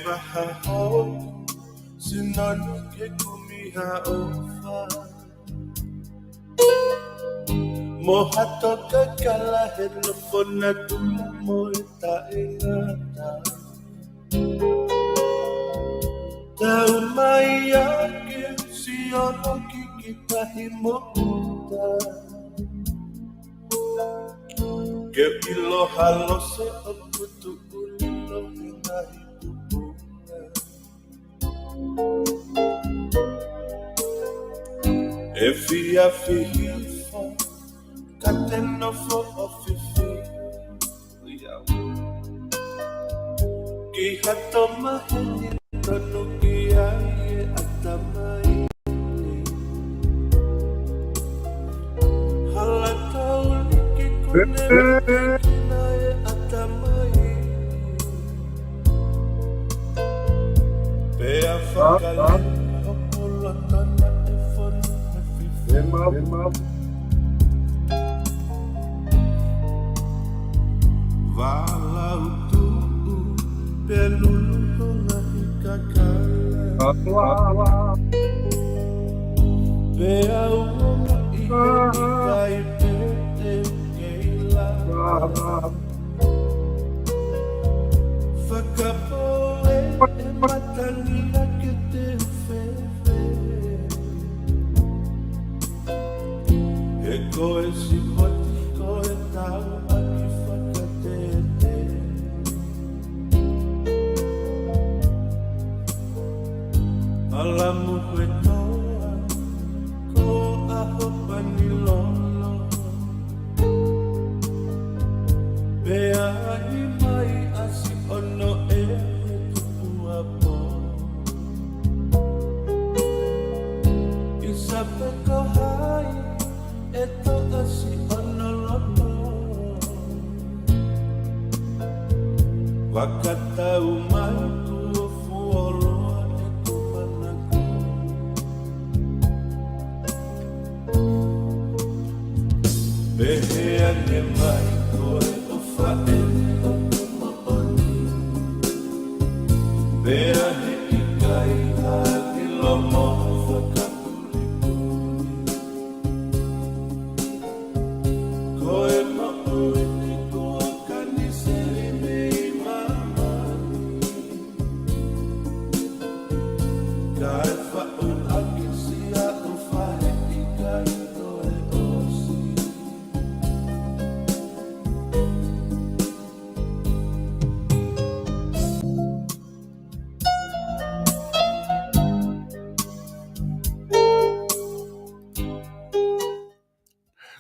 vahaho sinanu ke kumiha ofa mohato kakala helofona tulu moita ingata tau mai ake siono kikita himokuta ke ilo halo se okutu ulilo hina hidupuna efia fihifo katenofo ofifi ki hato maheni nonuki aye atamai halakauli ki kunewe atamai pea fakale opolotana efon mefifi vala utu pelulu na hikakala pea uoma ikai pete keila whakapoe e matangia ke te whewhe e koe si hoti koe tau aki whakatete alamu koe toa ko aho pani lolo pea i mai asi ono e tupu apo isape ko hai e to asi ono loto wakatau mai ku fuoloa e kumanako behea ke mai koe o whae o kumaoni bea he ikai a ki lomo whakapuripuri koe maui ni kua kaniseri mei mamani kai whau aki sia o whae ikai toe osi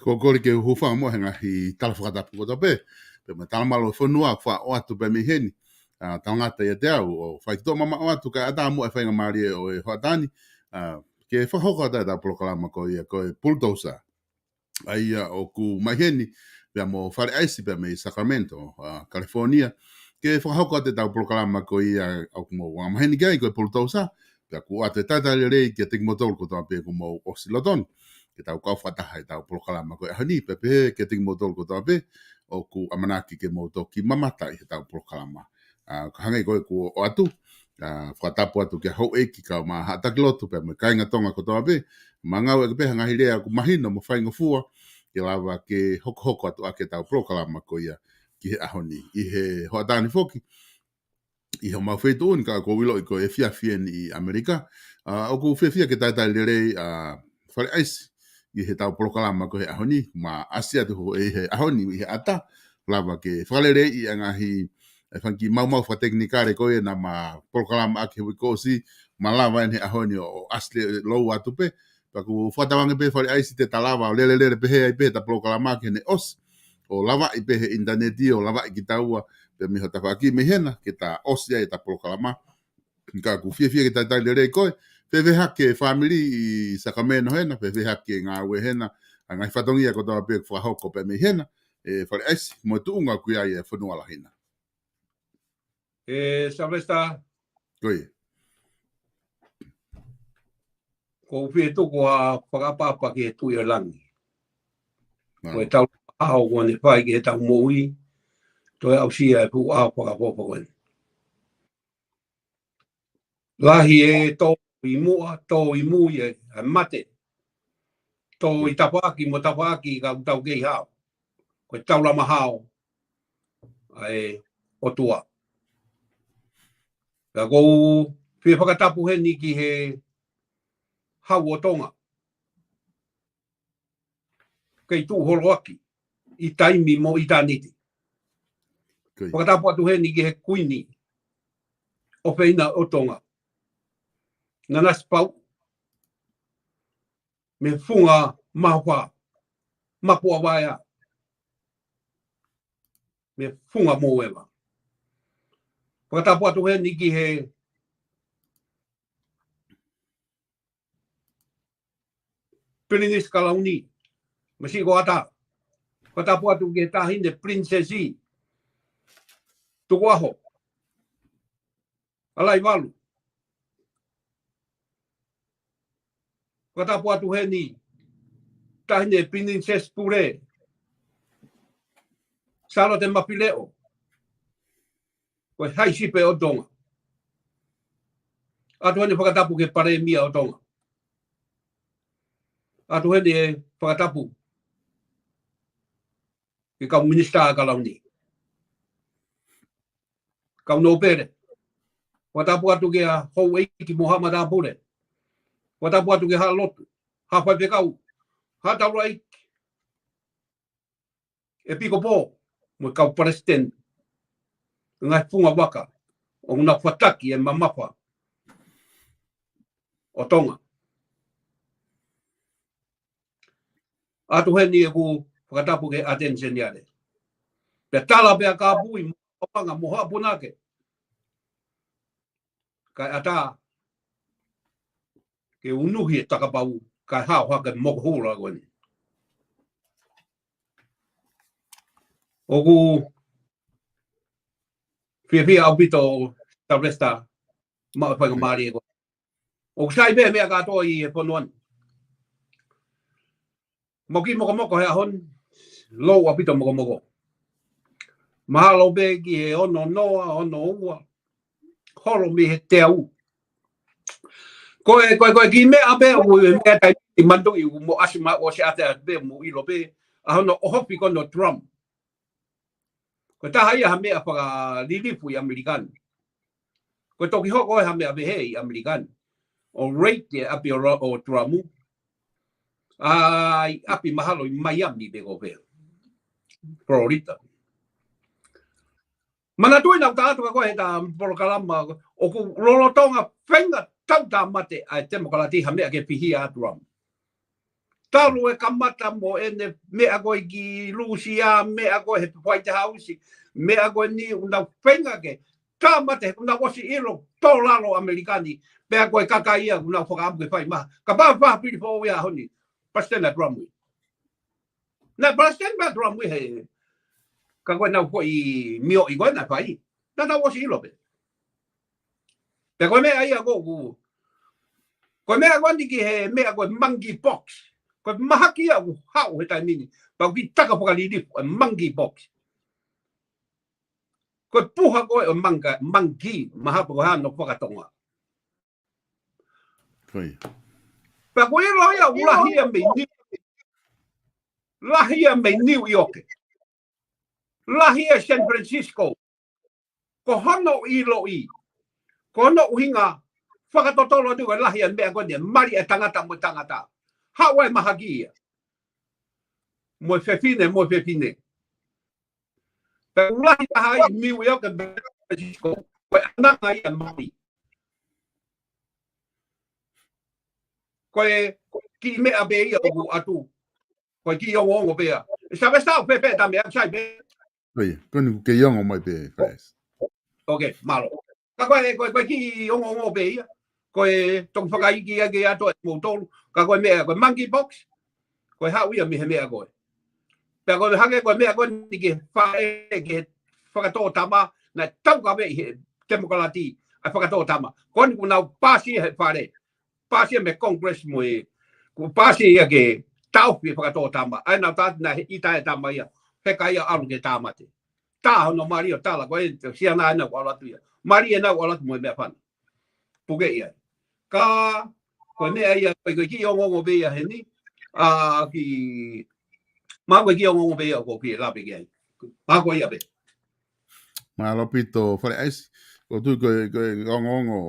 ko kore ke hufa mo henga hi tala whakatapu ko tape. Pe ma tala malo whanua wha o atu pe me heni. Taongata ia te au o whaikito mama o atu ka ata mo e whainga maari o e whaatani. Ke whahoko ata e tau polokalama ko ia ko e BULUTOUSA. Ai o ku mai heni pia mo FALE AISI pia me Sacramento, California. Ke whahoko ata e tau polokalama ko ia au kumo wanga maheni kai ko e BULUTOUSA. Pia ku ata e tata rei ke tiki motol ko tau pe kumo o Siloton. Ke tau kau whataha e tau polokalama ko e hani pepe ke tiki motol ko tau pe o ku amanaki ke moto ki mamata i tau polokalama. Ka hangai koe ku o atu, whatapu atu ke hau eki ka ma hatakilotu pe me kainga tonga ko tau pe, ma ngau e ke peha ngahi lea ku mahino mo whainga fua, ke lava ke hoko atu ake tau polokalama ko ia ki he ahoni. I he hoatani foki, i ho mau whetu un ka ko wilo i ko e fia i Amerika, o ku fia ke taitai lerei FALE AISI, i he tau polokalama ko he ahoni, ma asia tu ho e he ahoni i he ata, lava ke whalerei i angahi e whanki mau whateknikare ko e na ma polokalama ake hui kosi, ma lava en he ahoni o asle lou atu pe, pa ku whatawange pe FALE AISI te talawa o lele pe hea i pe ta polokalama ake ne os, o lava i pe he interneti o lava i ki taua, pe mi hota whaki me hena, ke ta osia i ta polokalama, ka ku fia ke taitai lerei koe, pewe hake family i Sacramento hena, pewe hake ngā ue hena, a ngai whatongia ko tawa pe whahoko pe me hena, e FALE AISI, mo tuunga kuia i e whanua la hina. Sylvester, Koe. ko whie toko a whakapapa ki e tui o langi. Ko e tau aho kone whai ki e tau moui, to e au sia e pu aho whakapopa kone. lahi e tō I mua, tō I mui e mate. Tō I tapaki mo tapaki ka utau kei hao. Koe taulama hao. Ai o tua. Ka kou pia whakatapu he ni ki he hau o tonga. Kei tū holo aki. I taimi mo I tāniti. Whakatapu atu he ni ki he kuini. O whaina o tonga. Ngana spau. Me funga mahua. Mapua waia. Me funga mo ewa. Whakatapu atu he ni ki he Pirinis Kalauni. Masiko ata. Whakatapu atu ki he tahine princesi. Tuku aho. Alai walu. Whakatapu atu he ni tahine princess pure. Salo te mapileo. Koe haisipe o tonga. Atu hene whakatapu ke pare mia o tonga. Atu hene whakatapu ke kau minista a Kalauni. Kau no pere. Whakatapu atu ke a hou eiki Muhammad Apure. Whakatapu atu ke ha lotu. Ha whaipe kau. Ha taura eiki. E piko pō. Mo kau president. Ngai funga waka. O nguna whataki e mamapa. O tonga. Atu he ni e ku whakatapu ke attention yare. Pe tala pea ka pui o panga moha punake. Kai ata ke unuhi e takapau kai hao hake moko hura koe ni. O ku whiawhia au pito tauresta ma whainga maari e koe. O ku sai pēr mea katoa I e ponuan. Moki moko he ahon, lou a pito moko. Mahalo pē ki he ono noa, ono ua. Horo mi he te au. Koe ki mea pē o mea tai I mandu I mo asima o se ate pē mo ilo pē. Ahono ohopi kono Trump. Koe taha ia ha mea whaka lilipu I Amerikan. Koe toki hoko ha mea pehe I Amerikan. O rate e api o Trump. Ai api mahalo I Miami pe ko pē. Florida. Mana tui nau tātu ka koe he tā polokalama o ku lolotonga whenga tau tā mate ai demokalati ha mea ke pihi a Trump. Taru e kamata mo ene mea koe ki Lucia, mea koe he White House, mea koe ni una whenga ke tā mate una wasi ilo tō lalo Amerikani, mea koe kakaia una whakaamu ke whai maha. Ka pā piri po wea honi, President Trump. Na President Trump he ka koe nau koe I mio I koe na whai. Na nau wasi ilo pe. Pe koe mea ia koe koe mea koe ni ki he mea koe monkey box. Koe mahaki au hao he taimini. Pau ki taka whakalilipu, monkey box. Koe puha koe o monkey, mahapu koe hano whakatonga. Koe. Pea koe loia lahia me New York. Lahia San Francisco. Ko hono ilo I. Ko hono uhinga whakatotolo tu koe lahia mea koe ni mari e tangata mo tangata. Hawa e mahaki ia. Mo fefine. Pe ulahi taha I New York e San Francisco. Koe ananga ia mari. Koe ki mea be ia o atu. Koe ki ongo bea. Sabe stau pepe ta mea sai be. Koe, konu ke yongo mai pe, Chris. Okay, malo. Ka koe ki ongo be ia. Koe tong whakaiki ake ato e mou tolu. Ka koe mea koe monkey box. Koe hau ia mi he mea koe. Pea koe hake koe mea koe ni ke whae ke whakatoa tama. Na tau ka wei he demokalati a whakatoa tama. Koe ni kunau pāsi he whare. Pāsi me Congress mo e. Ku pāsi ia ke tau pi whakatoa tama. Ai nau tāti na I tae tama ia. Heka ia alu ke tāmate. Tā hono Mario tala koe sia nā ena ko alatu ia. Maria nau alatu mo e mea whana. puke ia ka ko me ia ko ki ongo be ia heni ki ma ko ki ongo be ia ko ki la be ia ma ko ia be ma lo pito fale ais ko tu ko ngongo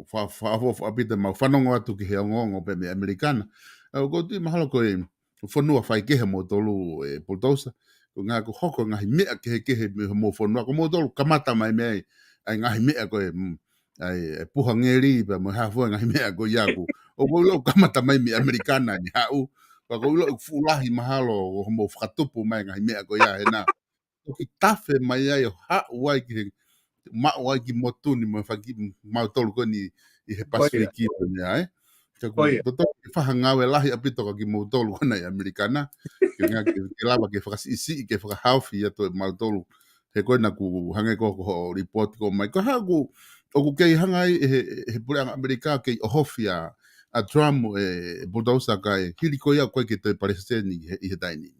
fa pito ma fanongo atu ki he ngongo pe me americana ko tu mahalo ko fonua fai ke he mo tolu BULUTOUSA ko nga ko hoko nga me ke mo fonua ko mo tolu kamata mai me ai nga me ko ai puha ngeri pe mo hafu nga me ko yaku o ko lo kamata mai me americana ni hau ko lo fulahi mahalo mo fatupu mai nga me ko ya na ki tafe mai ai ha wai ki ma wai ki motuni mo fa ki ma tolu ko ni I he pasifiki ni ai ka ku toto fa hanga we lahi apito ka ki mo tolu ko na americana ki nga ki lava ke fa isi ke fa haufi ya to ma tolu he ko na ku hanga ko report ko mai ko ha ku o ku ke hanga he pura america ke ohofia a drum BULUTOUSA kai hili ko ya ko ke te parece ni I he dai ni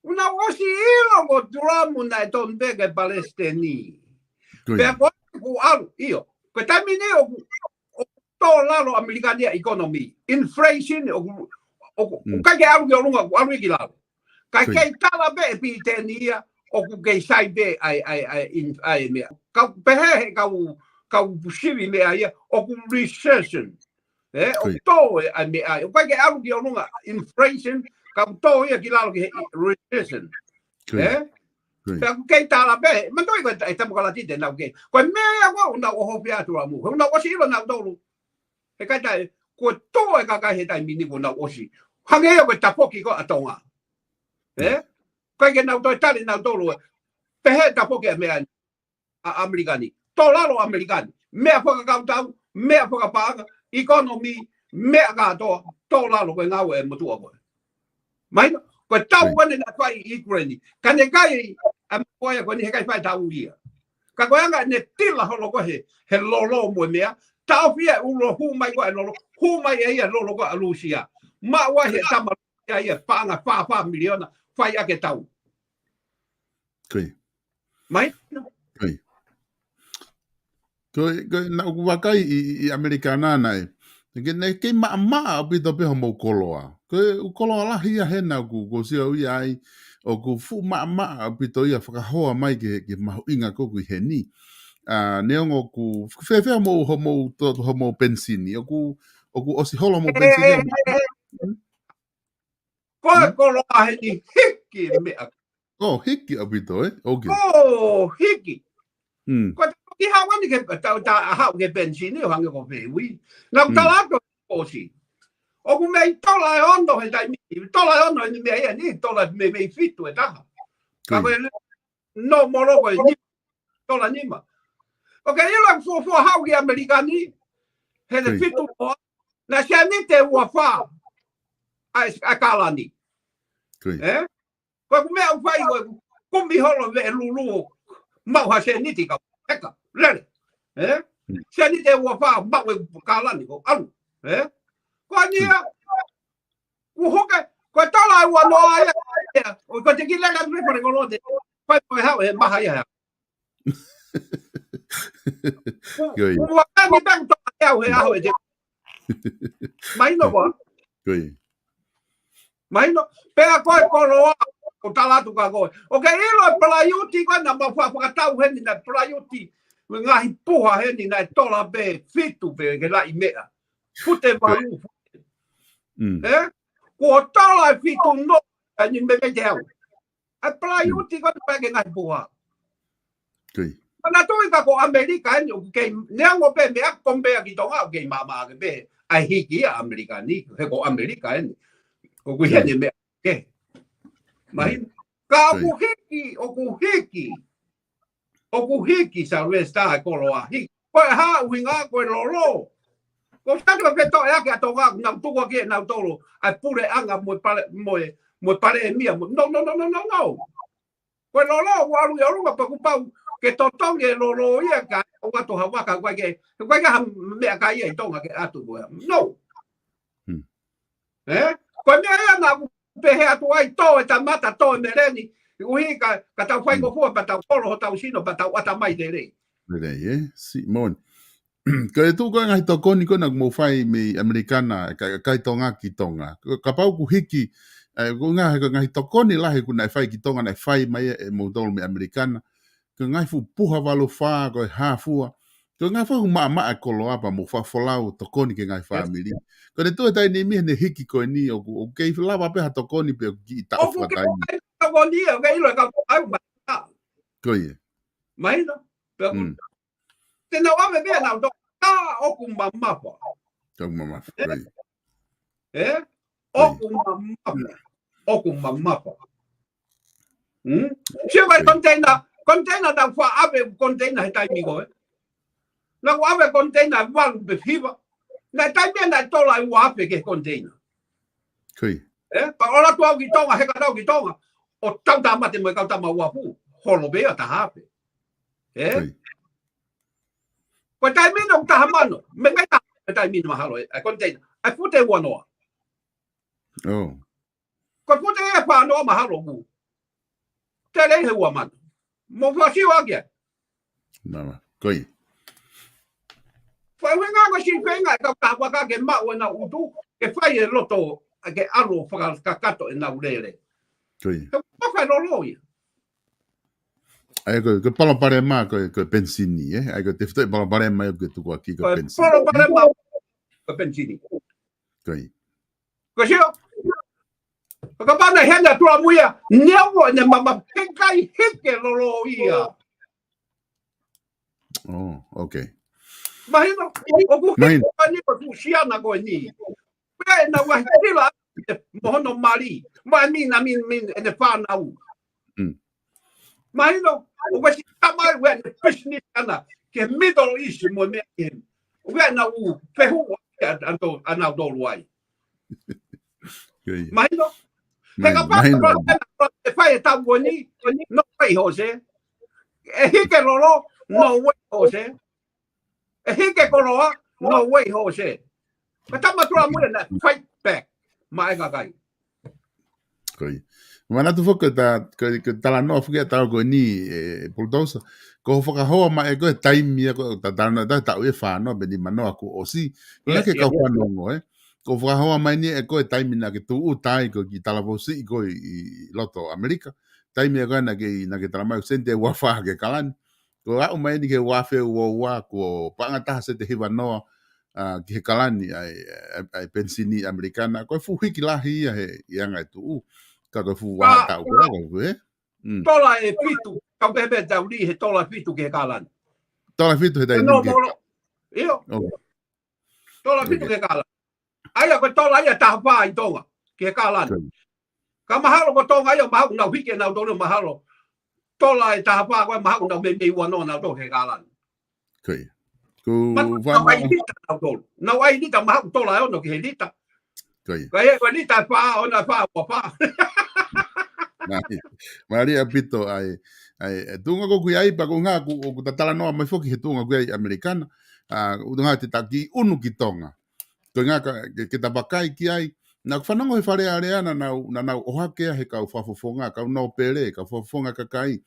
una osi ilo ko drum na ton bege palestini pe ko ku al io ko tamine o to lalo americania economy inflation o ka ke alu lunga ku alu ki lalo ka ke tala be pi tenia o ku ke sai be ai me ka pe he ka shivi me ai o ku recession o to ai me ai o ka ke alu ki lunga inflation ka to ia ki lalo ki recession pe ke tala be man to ko ta mo kala ti de na ke ko me ya ko na o ho pia tu amu na o si lo na do he ka ta ko to e ka he ta mini ko na o si hange ya ko ta poki ko atonga ko ke na to ta na do lo pe he ta poki me americani to la lo americani me po ka ta me po ka pa economy me ka to la lo ko na we mo tu ko mai ko tau wane na fai Ukraine kane kai am ko ya ko ni kai fai tau ia ka ko anga ne tila holo ko he lolo mo mea tau fia ulo hu mai ko lolo hu mai ia lolo ko alusia ma wa he tama ia panga fa miliona fai ake tau mai ko na ku wakai I americana nai ke ma pito pe mo koloa ko koloa la hia hena ku ko sia ui ai o ku fu ma pito ia fa hoa mai ke ma inga ko ku heni neongo ku fe mo homo pensini o ku o si holo mo pensini ko koloa heni hiki me hiki apito okay hiki ko ki hawa ni ke ta ha ke pensini o hange ko pe wi na ta la ko si o ku me tola ondo he dai mi tola ondo ni me ni tola me fitu e ta ka ko no moro ko ni tola ni ma o ke ilo fo ha ki americani he de fitu na sia ni te wa fa a kala ni ko ku me au fai ko mi holo ve lulu ma ha se ni ti ka eka le sia ni te wa fa ma we kala ni ko alu ko ni ku hoka ko tala wa no ai ko te ki le na me for ko lo de pa ko ha e ma ha ya ku wa ni bang to ya we ha we de mai no wa mai no pe ko lo ko tala tu ka ko o ke ilo pla yuti ko na ma fa tau he ni na pla yuti nga hi puha he ni na tola be fitu be ke la imea fute balu ko tala fitu no ni me me teu a pla yuti ko pe ke nga puha na to ka ko america ni ke ne ngo pe me a kombe ki tonga ke mama ke be a hiki a america ni he ko america ni ko ku he ni me ke mai ka ku hiki o ku hiki sa resta ko lo a hiki ko ha winga ko lo ko ta ko pe to ya ke to ga na tu ko ke na to lo a pure anga mo pare mia no ko lo wa lu ya lu pa ku pa ke to to ke lo ia ka wa to ha wa ka ke me ka ia to ke atu no ko me ya na pe he atu ai to ta mata to me reni Ui ka tau whai ko fua pa tau polo tau sino pa tau ata mai te re. Rei, Simon. Ka e tū koe ngai tokoni kona mo whai me Amerikana, kai tonga ki tonga. Ka pau ku hiki, ko ngai tokoni lahi kuna e whai ki tonga, na e whai mai e mo tolu me Amerikana. Ka ngai fu puha walo wha, ko e hāfua. Ka ngai whahu maa e kolo apa mo whafolau tokoni ke ngai whamiri. Ka ne tū e tai ni mihe ne hiki koe ni, o kei whilawa peha tokoni pe o ki i ta O ofra ke tai ni. tokoni o ke ilo ka au mai. Koe. Mai no. Te na wa me be na do ka o ku mamma po. Tau mama, koe. O ku mamma. O ku mamma po. Sia vai container da fa ave container tai mi go. Na wa ave container wal be fiba. Na tai me na to lai wa pe ke container. Koe. Pa ora tu au ki tonga he ka tau ki tonga. O tau ta mate mo ka ta ma wa fu. Holo be ta hape. Koe. Ko tai mi no ta mano. Me ngai ta tai mi ma halo e container. Ai fute wa no. Oh. Ko fute e pa no ma halo mu. Te le he wa man. Mo fa si wa ke. Mama, koe. Fa wenga ko si wenga ka wa ka ke ma wa na utu ke fa ye loto ke alo fa ka kato e na ulele. Koe. Ko fa lo lo ye. Ai ko palo pare ma ko pensini ai ko te fte palo pare ma ko tu ko ki ko Ko pensini polo pare ma ko pensini. koi Ko si ko ka bana hena tu amuya nyewo ne mama penkai hike lo lo ia. oh okay Mahino o ku Mahino. ni ko tu siana ko ni. Pe na wa tila mo no mari. Ma mi na mi ne fa na u. Mahino o ko si tamai wen business ana ke Middle East mo me in. O na u pe hu anto ana do luai. koi Mahino he ka pa e fai ta boni no way Jose. E hike lolo no way Jose. E hike koloa no way Jose. Ka tama tua mo na fight back. Mai ga gai. koi mana tu foka ta ko tala no fuga ta ko ni bulutousa ko foka ho ma e ko time ko ta ta e fa no be ni mano aku osi ko ke ka fa no ko foka ho ma ni e ko time na ke tu utai ko ki tala vosi ko i loto Amerika time e ko na ke tala ma sente wa fa ke kalan ko a mai ni ke wa fe wa ko pa ngata se te hiva no ki he kalani ai pensini americana ko fu hiki lahi ia he ianga tu ka ko fu wa ta ko Tola e fitu. Ka bebe ta uli he tola fitu ke kalan. tola fitu he dai No ni moro. Io. oh Tola fitu ke kalan. Ai ko tola ia ta fa i tonga ke kalan. Ka mahalo ko tonga ia mahalo na hike na do mahalo. Tola e ta fa ko mahalo na me wa no na do ke kalan. kai ko va No ai dita na do. No ai dita mahalo tola no ke dita. kai Ka e ko dita fa ona fa wa fa. Maria pito ai tunga ko kuai pa ko nga ko tatala no mai foki he tunga kuai americana unga te taki unu ki tonga to nga ke tabakai ki ai na whanongo he whare area na o hake he ka whafofonga ka no pere ka whafofonga ka kai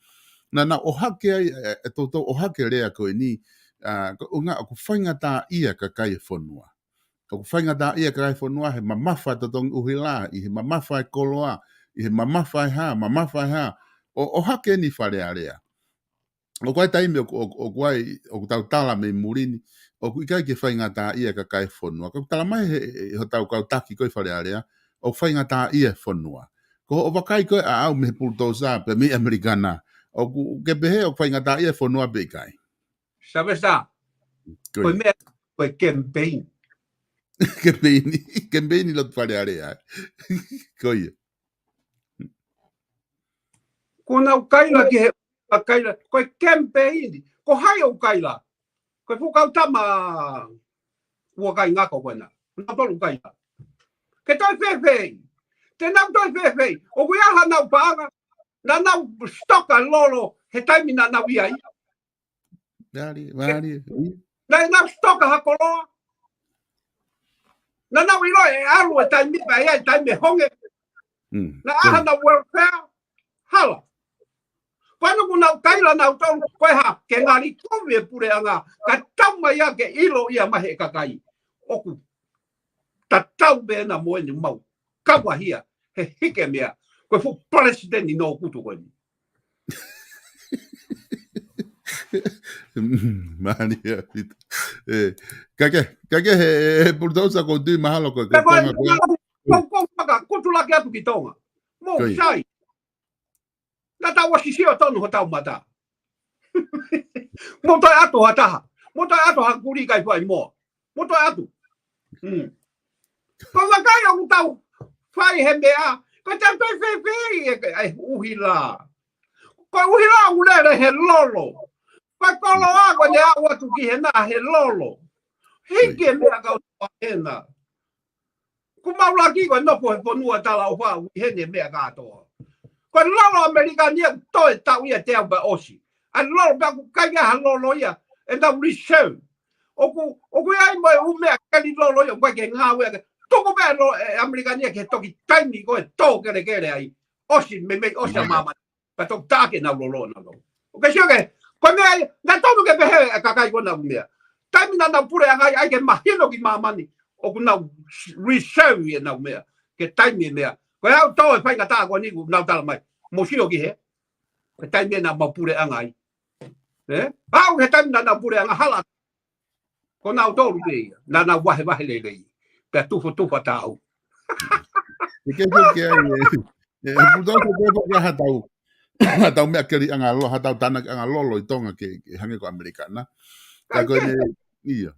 na o hake ai e toto o hake rea ko ni unga ko whainga ta ia ka kai whanua ko whainga ta ia ka kai whanua he mamafa to tong uhila i he mamafa e koloa i he mamafa ha o hake ni whare area o kwai taime o kwai o tau tala me murini o kai ke whainga ta ia ka kai whanua ko tala mai he ho tau kau taki koi whare area o whainga ta ia whanua ko o wakai koe a au me bulutousa pe mi americana o ke behe o whainga ta ia whanua be kai Sabes sa? Ko me ko campaign. ke beini lo whare area koe Ko na kaila ke kaila ko campaign. Ko hai o kaila. Ko fu ka tama wo kai nga ko na. Na to kaila. Ke toi fe. Te na toi fe. O ku ya ha na pa na stock a lolo he taimi na wi ai. Mari Na stock ha ko lo. Na wi lo e alu e taimi ba ya taimi honge. Na ha na welfare. Hala. Pano kuna kaila na utong koe ha ke ngari tove pure anga ka tama ya ke ilo ia mahe kakai oku ta tau be na mo ni mau kawa hia he hike mea koe fu president no kutu koe ni Mani ya pita. Kake he bulutausa ko tui mahalo koe pe koe konga koe. kong maka kutu laki atu ki tonga mo Koi. sai na tau wasi sio tonu ho tau mata mo toi atu hataha mo toi atu ha kuri kai fai mo toi atu ko wakai o tau fai he mea ko ta pe ai uhila ko uhila ulere he lolo ko kolo ago ne awa tu ki he na he lolo hike mea ka o hena ku maula ki ko no po ponua tala o fa he ne mea ka to ko lolo amerikania to ta ia te ba osi a lolo ba ku kai ha lolo ia e na risho oku ai mo u mea ka li lolo ia ko ke nga we toko be lo amerikania ke toki taimi ko to kere ai osi me osi mama pa to ta ke na lolo na lo o ke shoke ko me na to ke be ka kai ko na mea taimi na pure ai ke mahino ki mama ni o ku na risho ia na mea ke taimi mea ko au to e fai ta ko ni na ta mai mo sio ki he ke taimi na ma pure ai au ke taimi na pure anga hala ko na to ru na wahe le pe tufa tau. Ke bulutausa ko ko hatau mea keri anga lo hatau tana anga lolo i tonga ke hange ko amerikana. Ka ko ne ia.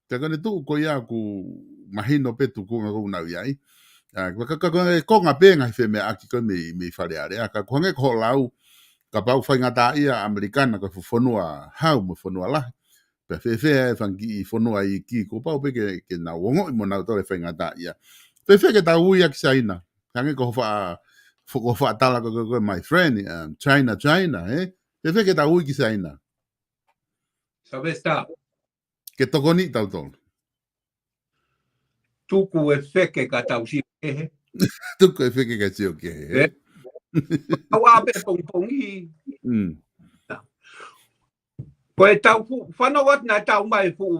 Ka ko ne tu ko ia ku mahino petu ko ngo na iai. Ko nga penga fe me aki ko me fale are ka ko nge ko lau ka pau fai ngata ia amerikana ko fonua hau mo fonua la pe fe fangi fonua i ki ko pau pe ke na wongo mo na to fai ngata ia pe ke ta uia ki saina kange ko fa tala ko my friend China pe ke ta ui ki saina Sabes ta ke tokoni tau tol tuku e feke ka tau si he. tu ko fe ke si okay Au abe pongpongi. Ko e tau fu whanau na tau mai fu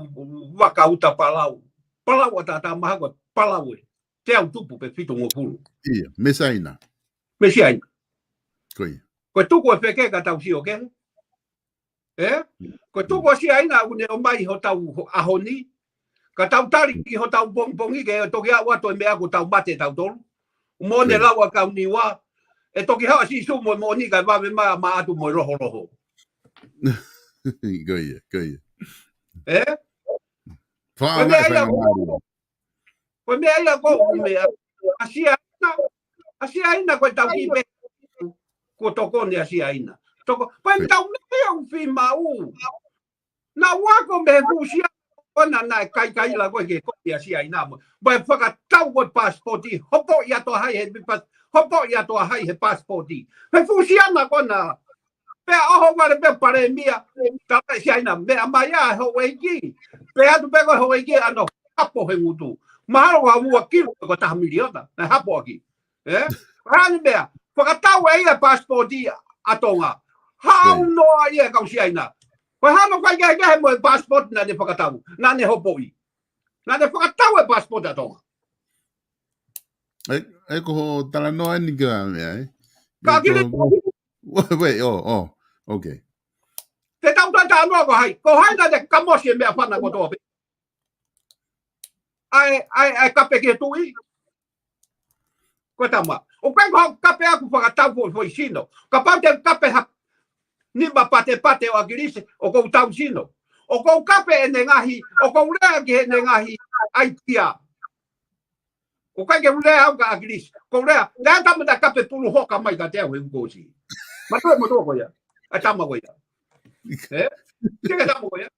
wakauta palau. Palau ata ta maha ko palau e. Te au tupu pe fitu ngopulu. ia mesaina Mesi ai. koi Ko tuku e feke ka tau si okay. Ko tuku si ai na une o mai ho tau ahoni. Ka tau tari ki ho tau pongpongi ke toki a wato e mea ko tau mate tau tolu. Mo ne lawa ka uniwa. E toki hawa si sumo mo ni ka wawe ma atu mo roho. Koi. Ko me ai ko me asia ina ko tau ki be ko toko ne asia ina. Toko pa tau me o fi mau. Na wa ko me fusia ona na kai la ko ke ko asia ina mo. Ba faka tau ko passporti hopo ya to hai he pas hopo ya to hai he passporti. Pe fusia na ko na pe oho wa pe pare mia ta asia ina me amaya ho weki. Pe atu pe ko ho weki ano hapo he ngutu. Mahalo wa mua kilo ko ta miliona na hapo aki. Hani bea, whakatau e ia passporti atonga. Hau noa ia kau si aina. Koe hano kai kehe mo e passport na ne whakatau. Na ne hopoi. Na ne whakatau e passport atonga. E ko tala noa ni ka mea Ka kiri. Wait, okay. Te tau ta noa ko hai. Ko hai na te kamosi e mea whana ko toa. Ai kape ke tui. Ko tama. O kai ko kape aku whakatau foi sino. Ka pante kape ha ni ba pate o agilise o ko tau sino. O ko kape e ngahi, o ko lea ki e ngahi ai tia. O kai ke lea au ka agilise. Ko lea, lea tama da kape pulu hoka mai ka teo he ukosi. Mato ko ya. A tama ko ya. Kika tama ko ya.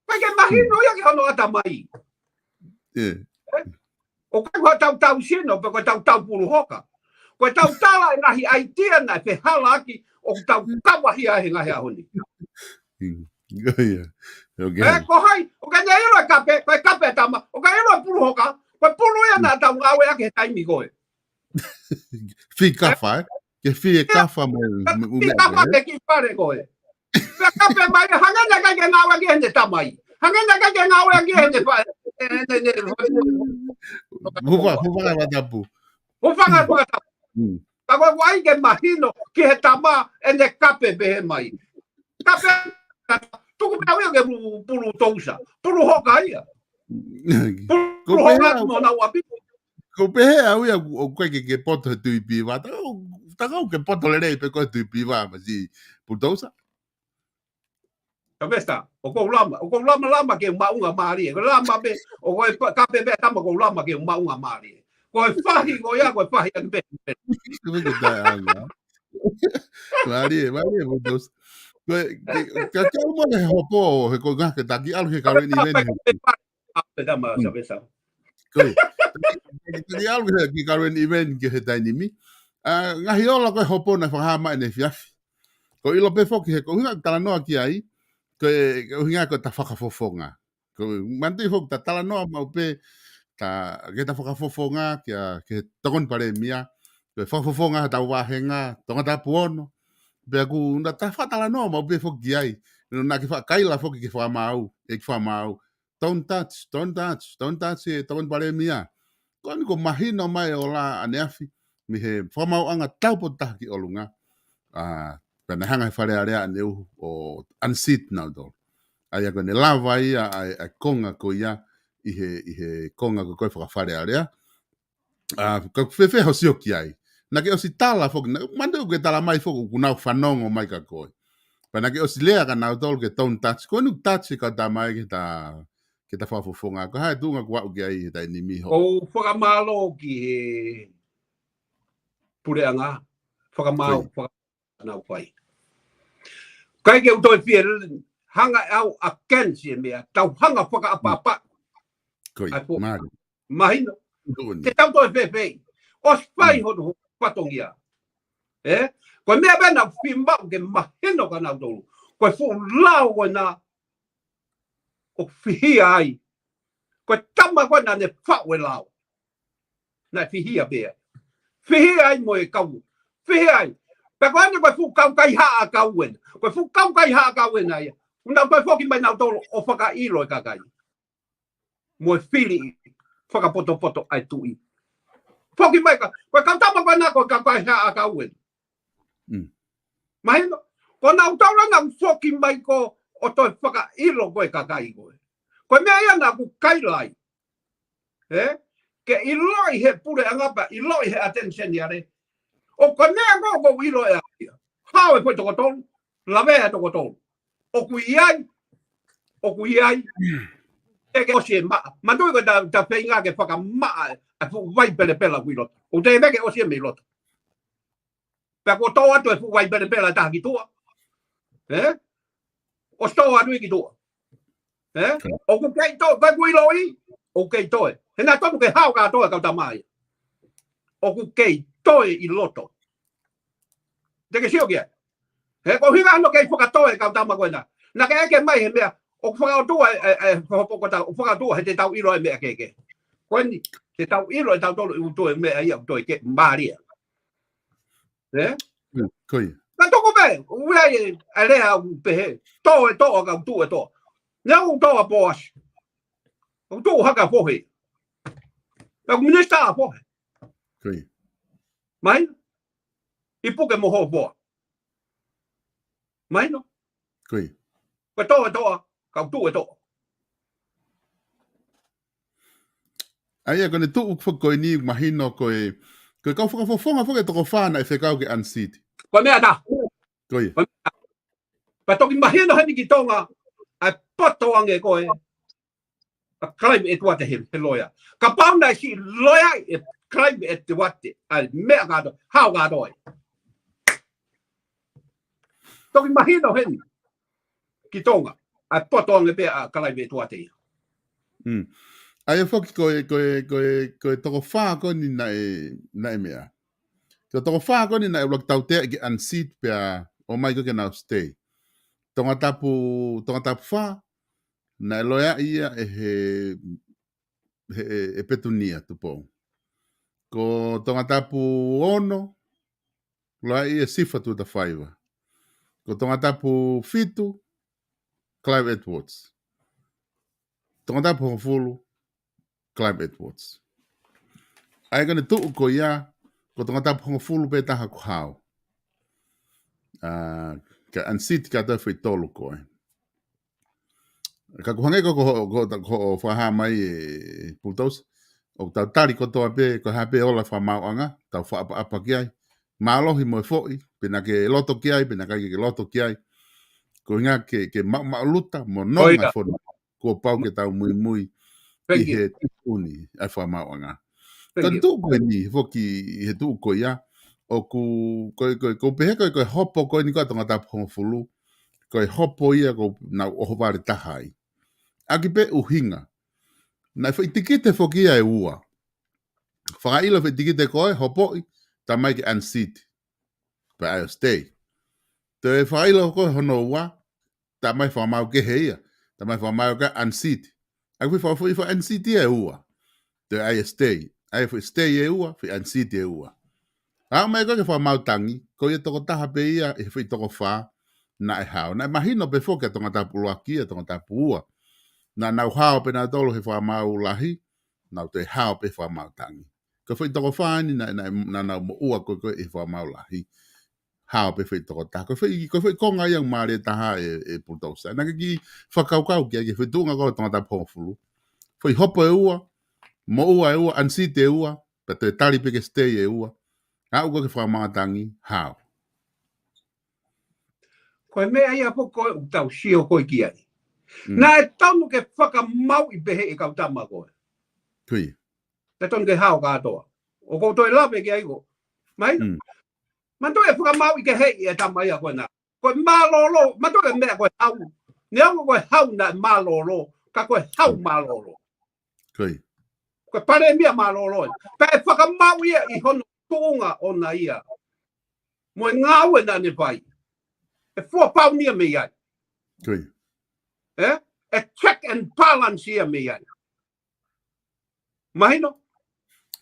Kai ke mahino ya ki hono ata mai. O kai ko tau sino, pe ko tau pulu hoka. Ko tau tala ngahi ai tia na pe halaki o tau kawahi a he ngahi a honi. Ko hai, o ka nei ro kape, ko kape tama, o ka ro pulu hoka, ko pulu ya na tau ngawe ake taimi koe. Fika fai. ke fie kafa mo Ki kapa ke ki pare koe. Pe kape mai hangana ka ke ngawa ke hende tamai. Hangana ka ke ngawa ke hende pa. Hufa ka tapu. Ufanga kwa ta. Ka wai ke mahino ki he tama ene kape be he mai. Kape tuku pe awe ke BULUTOUSA. Pulu hoka ia. Pulu hoka mo na wapi. Ko pehe au ia o koe ke poto tui piwa. Takau ke poto le rei pe koe tui piwa ma si BULUTOUSA. Kabesta, o ko lama ke maunga mari. Ko lama be o ko kape be tama ko lama ke maunga mari. Ko fahi ko ya ko fahi ke be. Como que tá água? Maria, BULUTOUSA. Ka mo le hopo he ko ga ke taki alu he ka ni ven. Tama sabesa. Koi. Taki alu he ki ka ni ven ke he tai ni mi. Ngahi ola ko hopo na whahama ne fiafi. Ko ilo pe foki he ko hinga tala noa ki ai. Ko hinga ko ta whakafofonga. Ko manti fok ta tala noa mau pe ta ke ta whakafofonga ke tokon pare mia. Ko whakafofonga ta wahenga tonga ta puono. Pe aku na ta whatala noa mau pe foki ai. Na ki whakaila foki ke whamau. E ki whamau. Don't touch e tokon pare mia. Ko ni ko mahino mai o la aneafi. Mi he whamau anga taupo taki o lunga. Pena hanga whare area aneu o unseat nau do. Ai ako ne lava ia ai konga ko ia i he konga ko koe whakawhare area. Ka whewhe ho sioki ai. Na ke o si tala whoki, mandeu ke tala mai whoku kunau whanongo mai ka koe. Pena ke o si lea ka nau tolu ke don't touch. Ko nuk touch ka ta mai ke ta whafofonga. Ko hai tunga kua uki ai he tai ni miho. O whakamalo ki he pureanga. Whakamau, whakamau pai. Kai ke utoi pia hanga au against ye mea. Tau hanga whaka apa. Koi, mari. Mahino. Te tau toi pepe. O spai hodu patongia. Ko mea bena whimbau ke mahino ka nau tolu. Ko fu lau ko na o whihia ai. Ko tama ko na ne whaue lau. Na whihia bea. Whihia ai mo e kau. Whihia ai. Pe ko ane ko fu kau kai haa kauen. Ko fu kau kai haa kauen ai. Unau toi whoki mai nau tolu o whaka ilo e kakai. Mo e whiri whakapoto ai tui. Whoki mai ka. Ko kau tama ko na ko kau kai haa kauen. Mahino. Ko nau taura nau whoki mai ko o toi whaka ilo koe kakai koe. Ko mea ia na ku kailai. Ke iloi he pure angapa, iloi he attention yare. O ko mea ko ilo e aia. Hao e koe toko tolu. Lawe e toko tolu. O ku iai. E ke osie maa. Mandui ko ta whenga ke whaka maa. A fu wai pele pela kui loto. O te meke osie me loto. Pea ko tō atu e fu wai pele pela taha ki tua. O sto atu i ki tua. O ku kei tō, kai kui loi. O kei toe. Hena tonu ke hao ka toe kau tamai. O ku kei toe i loto. Te ke sio kia. Ko hinga ano kei whaka toe kau tamai koe na. Na ke eke mai he mea. O whakautua o whakautua he te tau iro e mea keke. Koeni, te tau iro e tau tolu i utu e mea ia utu e ke maaria. Koi. Ka toko pe, uai e rea u pehe. Tō e tō ka utu e tō. Nea u tō a pōas. Utu haka pohe. Ka minista a pohe. Koi. Mai? I puke moho poa. Mai no? Koi. Ka tō e tō a. Ka utu e tō. Aia kone tuu koe ni mahino koe kau whakafofonga whake toko whāna e whekau ke unseat. Ko mea ta. Koi. Pa toki mahino hani ki tonga ai poto ange koe. A climb e tuate he loya. Ka pauna si loya e climb e tuate. Ai mea gado. Hao gado ai. Toki mahino hani ki tonga. Ai poto ange pe a climb e tuate. Aia whoki koe toko whā koni na e mea. Ko toko whā koni na e wak tau tea ki unseat pia o mai koe now stay. Tonga tapu whā na e loia ia e petunia tupo. Ko tonga tapu ono Loa ia sifa tu ta whaiwa. Ko tonga tapu fitu, Clive Edwards. Tonga tapu hofulu, Clive Edwards. Ai kane tuu ko ia, ko tonga tapu hofulu pe taha ku hao. Ka ansiti ka ta whi tolu koe. Ka kuhange ko whaha mai BULUTOUSA. O tau tari ko toa pe, ko hape ola wha mauanga, tau wha apa ki ai. Mālohi mo fo'i, pena ke loto ki ai, pena kai ke loto ki ai. Ko inga ke mau luta, mo nonga whona. Ko pau ke tau mui i he uni, ai wha mauanga. Ka tu koe ni, foki he tu koe ia, o ko peheka koe hopo koe ni koe tonga tapu hongfulu, koe hopo ia ko na oho ware tahai. Aki pe uhinga. Na whaitikite foki ia e ua. Whakaila whaitikite koe, hopo i, ta mai ke unseat. Pa aio stay. Te whakaila koe hono ua, ta mai whamau ke heia. Ta mai whamau ke unseat. Aki whi unseat ia e ua. Te aio stay. Aio whi stay e ua, whi unseat e ua. Hau mai koe ke whamau tangi, ko ia toko taha pe ia, e whi toko wha, na e hao. Na e mahino pe foki a tonga tapu luaki, a tonga tapu ua. Na nau hao pe na tolo he whamau lahi, nau te hao pe whamau tangi. Ko whi toko whaani na nau mo ua koe e whamau lahi. Hao pe whi toko taha. Ko whi konga iang maare taha e BULUTOUSA. Na ki whakaukau ki ake whi tunga koe tonga tapu hongfulu. Whi hopo e ua, mo ua e ua, ansite e ua, pa te tari pe ke stay e ua. Hau koe ke whamau tangi, hao. Koe mea ia po koe u tau sio koe ki ai. Na e tonu ke whakamau i pehe i kau tama koe. Tui. Te tonu ke hao katoa. O kou toi lape ki ai ko. Mai? Man toi e whakamau i ke hei e tama ia koe na. Koe malolo, man toi e mea koe hau. Ni au koe hau na malolo, ka koe hau malolo. Tui. Koe pare mea malolo. Ka e whakamau ia i hono tuunga o na ia. Mo e ngāwe na ne pai. E fua pau nia me iai. Tui. E check and balance ia me iai. Mahino?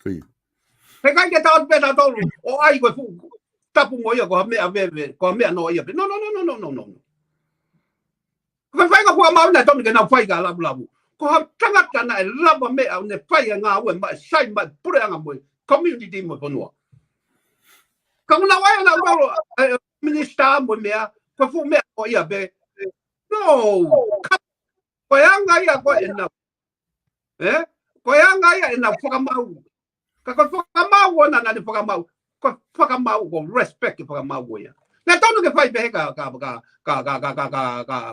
Tui. He kai ke tau peta tolu. O ai koe fu. Tapu mo ia ko mea veve. Ko mea no ia. No. Koe whai ka fua mau na tonu ke nau whai ka labu labu. Ko ha tangata na e lava mea ne whai a ngā ue. Ma sai ma pure anga mo. Community mo ponua. Ka una wai na tolu. Minister mo mea. Koe fu mea o ia be. No. Koe anga ia koe e nau. Koe anga ia e nau whakamau. Ka koe whakamau ona na ne whakamau. Koe whakamau ko respect ke whakamau o ia. Nā tonu ke whai pehe ka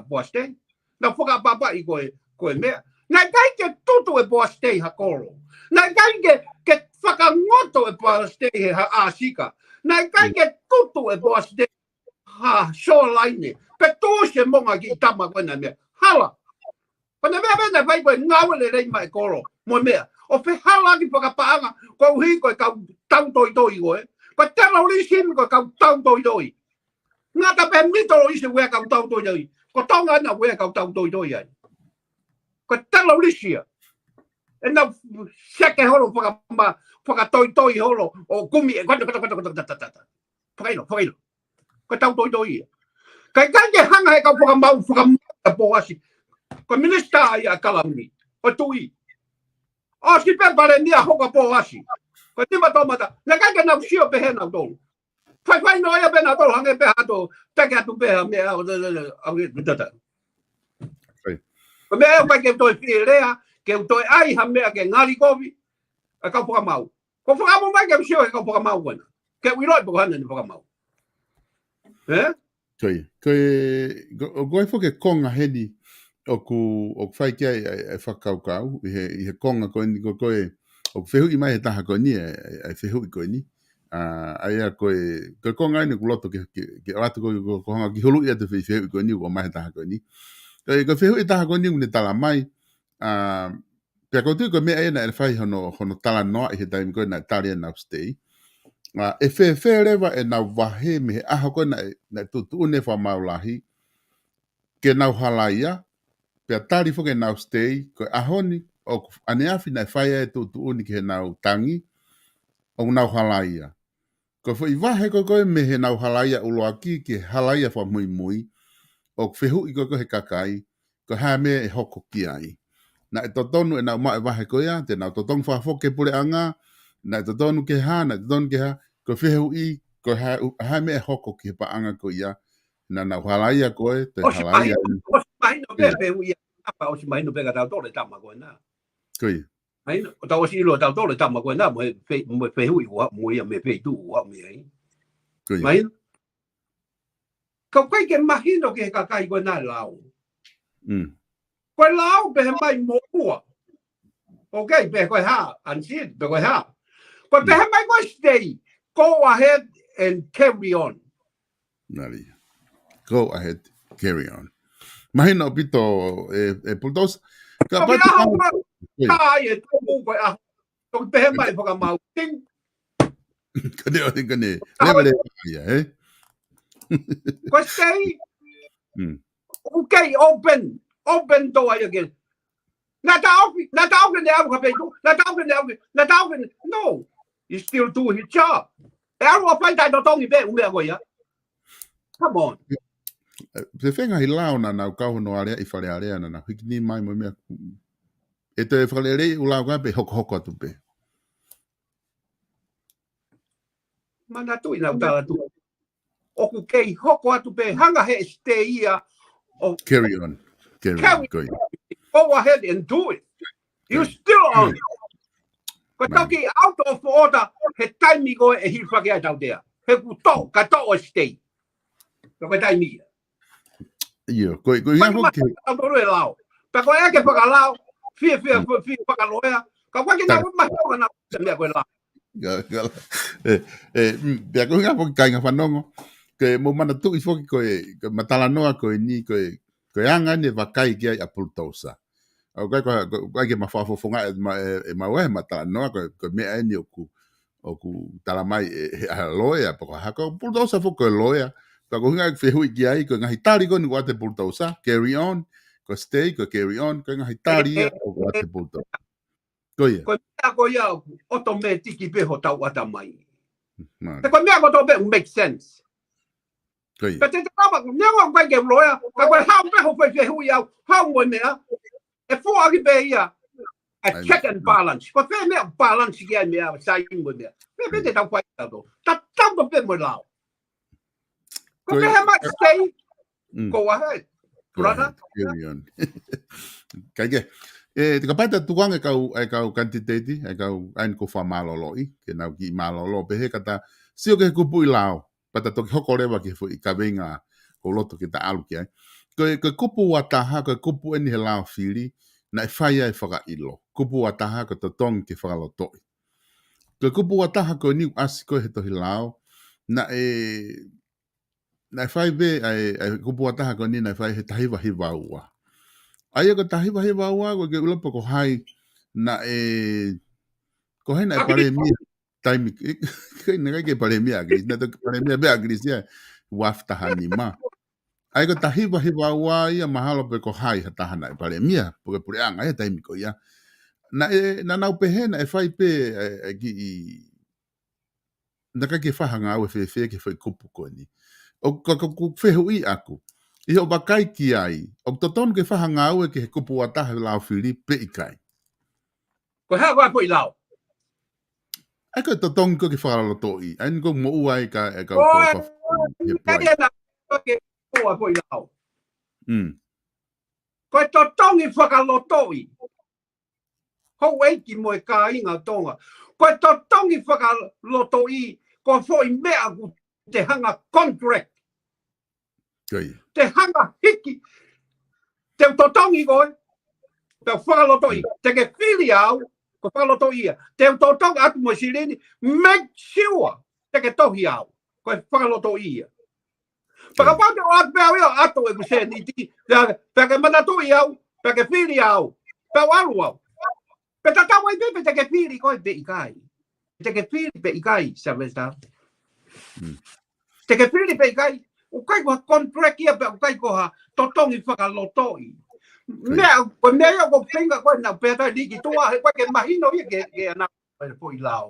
boastei. Nā whakapapa i koe mea. Nā kai ke tutu e boastei ha koro. Nā kai ke whakangoto e boastei he ha asika. Nā kai ke tutu e boastei ha shoreline. Pe tōse monga ki tama koe na mea. Hala. Pana mea mea vai koe ngawele rei mai koro. Mo mea. O pe hala ki whakapaanga. Koe uhi koe kau tau toi toi koe. Koe tera lisin koe kau tau toi toi. Ngā ka pe mitoro isi wea kau tau toi toi. Ko tonga ana wea kau tau toi toi ai. Koe tera lisia. E nau seke holo whakatoi toi holo. O kumi e kata. Whakailo. Koe tau toi toi. Kai ke hanga he kau whakamau a poasi. Ko minister ai a kalauni. O tui. O si pe pare nia hoka poasi. Ko tima tomata. Na kai ke nau sio pehe nau tolu. Whai no ia pena tolu hange peha to. Take atu peha mea. Ko mea kai ke toi whirea. Ke toi ai ha mea ke ngari kovi. A kau whakamau. Ko whakamau mai ke sio he kau whakamau wana. Ke wiroi po hana ni whakamau. Koe whoke konga heni o whai kia e whakaukau i he konga koe ni koe o whehui mai he taha koe ni e whehui koe ni aia koe konga ni kuloto ke watu koe hanga ki hulu ia te whehui koe ni o mai he taha koe ni koe whehui taha koe ni une tala mai pia koe tui koe mea e na e whai hono tala noa i he taimi koe na talia na stay e whewhe rewa e nau wahe me he aha koe na tutu une whamau lahi ke nau halaia pia tari whoke nau stay koe ahoni o ane awhi na whaia e tutu une ke nau tangi o nau halaia Ko foi vahe ko me he nau halaia uloaki ke halaia fa mui. O fehu I ko he kakai. Ko ha me e hoko ki ai. Na e totonu e nau mai vahe ko ia. Te nau totonu fa foke pule anga. Na e totonu ke ha. Na e totonu ke ha. Ko fehu I. Ko ha me e hoko ki he pa anga ko ia. Na nau halaia koe. Te halaia. O si mahino pe fehu ia. O si mahino pe ka tau tole tama koe na. Koi. Mahino. O tau o si ilo tau tole tama koe na. Mo fehu I ua. Mo ia me fe tu ua me ai. Koi. Mahino. Kau kai ke mahino ke he kakai koe na lau. Koe lau pe he mai mo ua. Okay, pe koe ha. Ansin, pe koe ha. Koe pe he mai koe stay. Go ahead and carry on. Nari. Go ahead, carry on. Mahino pito e Bulldoza. Ka Koe patu aho kai e tōmu koe aho. Koe pe he mai whakamau. Ting. Kane. Levele ia, eh? Koe stay. Okay, open door again. Na tau ke ne au ka pe tu. Na tau ke no. You still do his job. E aru a whai tai tongi pe umea koe ia. Come on. Se whenga hi lao na nau kau no area I whare area na na hikini mai mo mea. E te whare rei u lao kai pe hoko atu pe. Mana tu ina utala tu. Oku kei hoko atu pe hanga he stay ia. Carry on. Go ahead and do it. You still on. Ko toki out of order he taimi koe e hi whake ai tau dea. He ku tō, ka tō o stay. Ko taimi. Iyo, ko ia hoki. Ka tō e lao. Pa koe ake whakalao, fia whakaloea. Ka wake na mahau na mea koe lao. Pea ko ia hoki kai ngā whanongo. Ke mo mana tu I foki koe matala noa koe ni koe anga ne wakai ki ai a Bulldoza. Au kai ke mawhafofonga e mawe matala noa koe mea e ni oku talamai e a loea poko hako Bulldoza fo koe loea. Ka ko hinga whehui ki ai koe ngahi tari ko ni wate Bulldoza. Carry on. Ko stay, ko carry on. Koe ngahi tari o wate Bulldoza. Koe ia. Koe mea koe ia oto me tiki peho tau ata mai. Te koe mea koe tō pe make sense. But te tama, newa koe ke loea, ka koe hao peho koe whehui au, hao moe mea, e fua aki pe ia, a check and balance. Koe whea mea balance ki ai mea, sai moe mea. Pe te tau koe tau. Ta tau to pe moe lao. Koe pehe mat stay, go ahead. Brother. Carry on. Kaike. Te kapaita tuang e kau kantiteti, e kau ain ko wha maloloi, ke nau ki malolo, pehe kata, sio ke kupu I lao, pata toki hoko rewa ki fu I ka venga ko loto ki ta alu ki ai. Koe kupu wataha, koe kupu eni he lao whiri, na e whai ai whaka ilo. Kupu wataha ko to tongi ki whakalotoi. Koe kupu wataha koe niu asi koe he tohi lao, na e whai be, kupu wataha koe ni na e whai he tahiwa hiwa ua. Aia ko tahiwa hiwa ua, koe ke ulopo ko hai, na ko hai na e pare mia. Taimi, na kai ke pare mea agris, na toki pare mea bea agris ia, waftaha ni ma. Ai ko tahiwa hiwa ua ia mahalo pe ko hai hatahana e pare mea, poke pure anga ia taimi ko ia. Na nau pehe na e whai pe na kai ke whahanga au e whewhe ke whai kupu ko ni. O ku whehu I aku. I o bakai ki ai, o totonu ke whahanga au e ke he kupu wataha lao whiri pe I kai. Ko hea koe po I lao. Ai ko totonu ko ke whakalaloto I. Ai ko mo uai ka e ka Kai na koe ke ua po I lao. Koe totonu I whakaloto I. Hou eiki mo e ka inga tonga. Koe totonu I whakaloto I, ko fo I mea ku te hanga contract. Te hanga hiki. Te totonu I koe. Te whakaloto I. Te ke whiri au. Ko whakaloto ia. Te tōtonga atu mo sireni, make sure te ke tohi au. Ko whakaloto ia. Whakapate o atu pēo ia, atu e kuse ni ti. Pe ke manatu I au, pe ke whiri au, pe alu au. Pe tatau ai pepe te ke whiri koe pe I kai. Te ke whiri pe I kai, Savesta. Te ke whiri pe I kai. O kai koha contract ia pe o kai koha totongi whakaloto I. Mea ko whenga koe nau pētai liki tua he koe ke mahino I ke ana po I lao.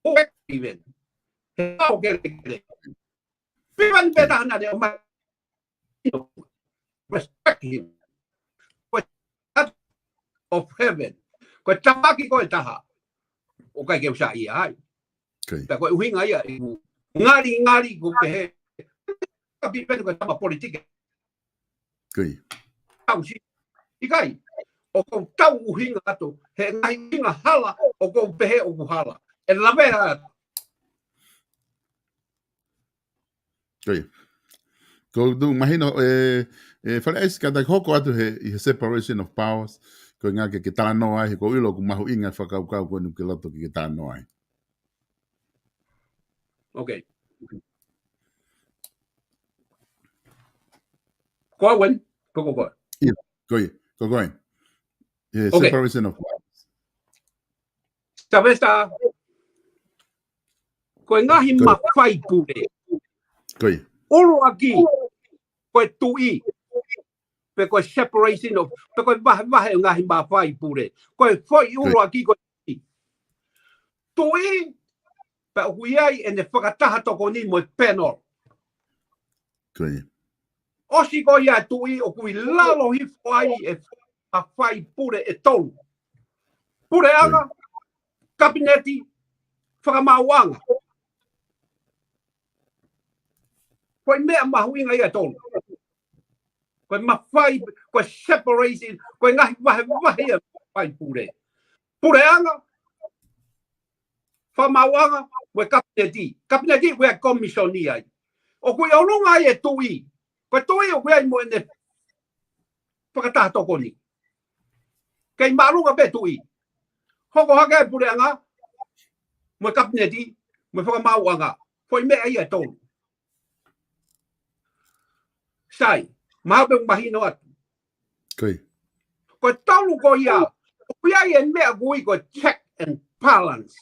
o even he o ke pivan beta na de o mai respect him of heaven ko tamaki ko taha o kai ke sa ia ai ta ko uhinga ia ngari ko pe ka pipen ko tama politika tau si ikai o ko tau uhinga ato he ngai hinga hala o ko pe o ku hala e la vera ko du imagino FALE AISI kada hoko atu he separation of powers ko nga ke tano ai ko ilo ku mahu inga whakaukau ko nu ke loto ke tano ai. okay ko wen ko Go. Separation of powers. sabes ta ko ngahi mafai pure oro aki ko tui pe ko separation of pe ko va ngahi mafai pure ko foi oro aki ko tui pe huiai en whakataha toko ni mo penol osi ko ia tui o kui lalo hi whai e mafai pure e tolu pure anga kabineti whakamauanga ko mea mahuinga ia tolu ko mafai ko separation ko ngahi vahe ia mafai pure anga whamauanga we kabineti we komisioni ai o kui aulunga ai e tui ko tui o kui ai mo ene whakataha toko ni kei marunga pe tui hoko hake pure anga mo kabineti mo whakamauanga ko mea ia tolu sai mahape mahino atu ko tolu ko ia ko ia e mea kui ko check and balance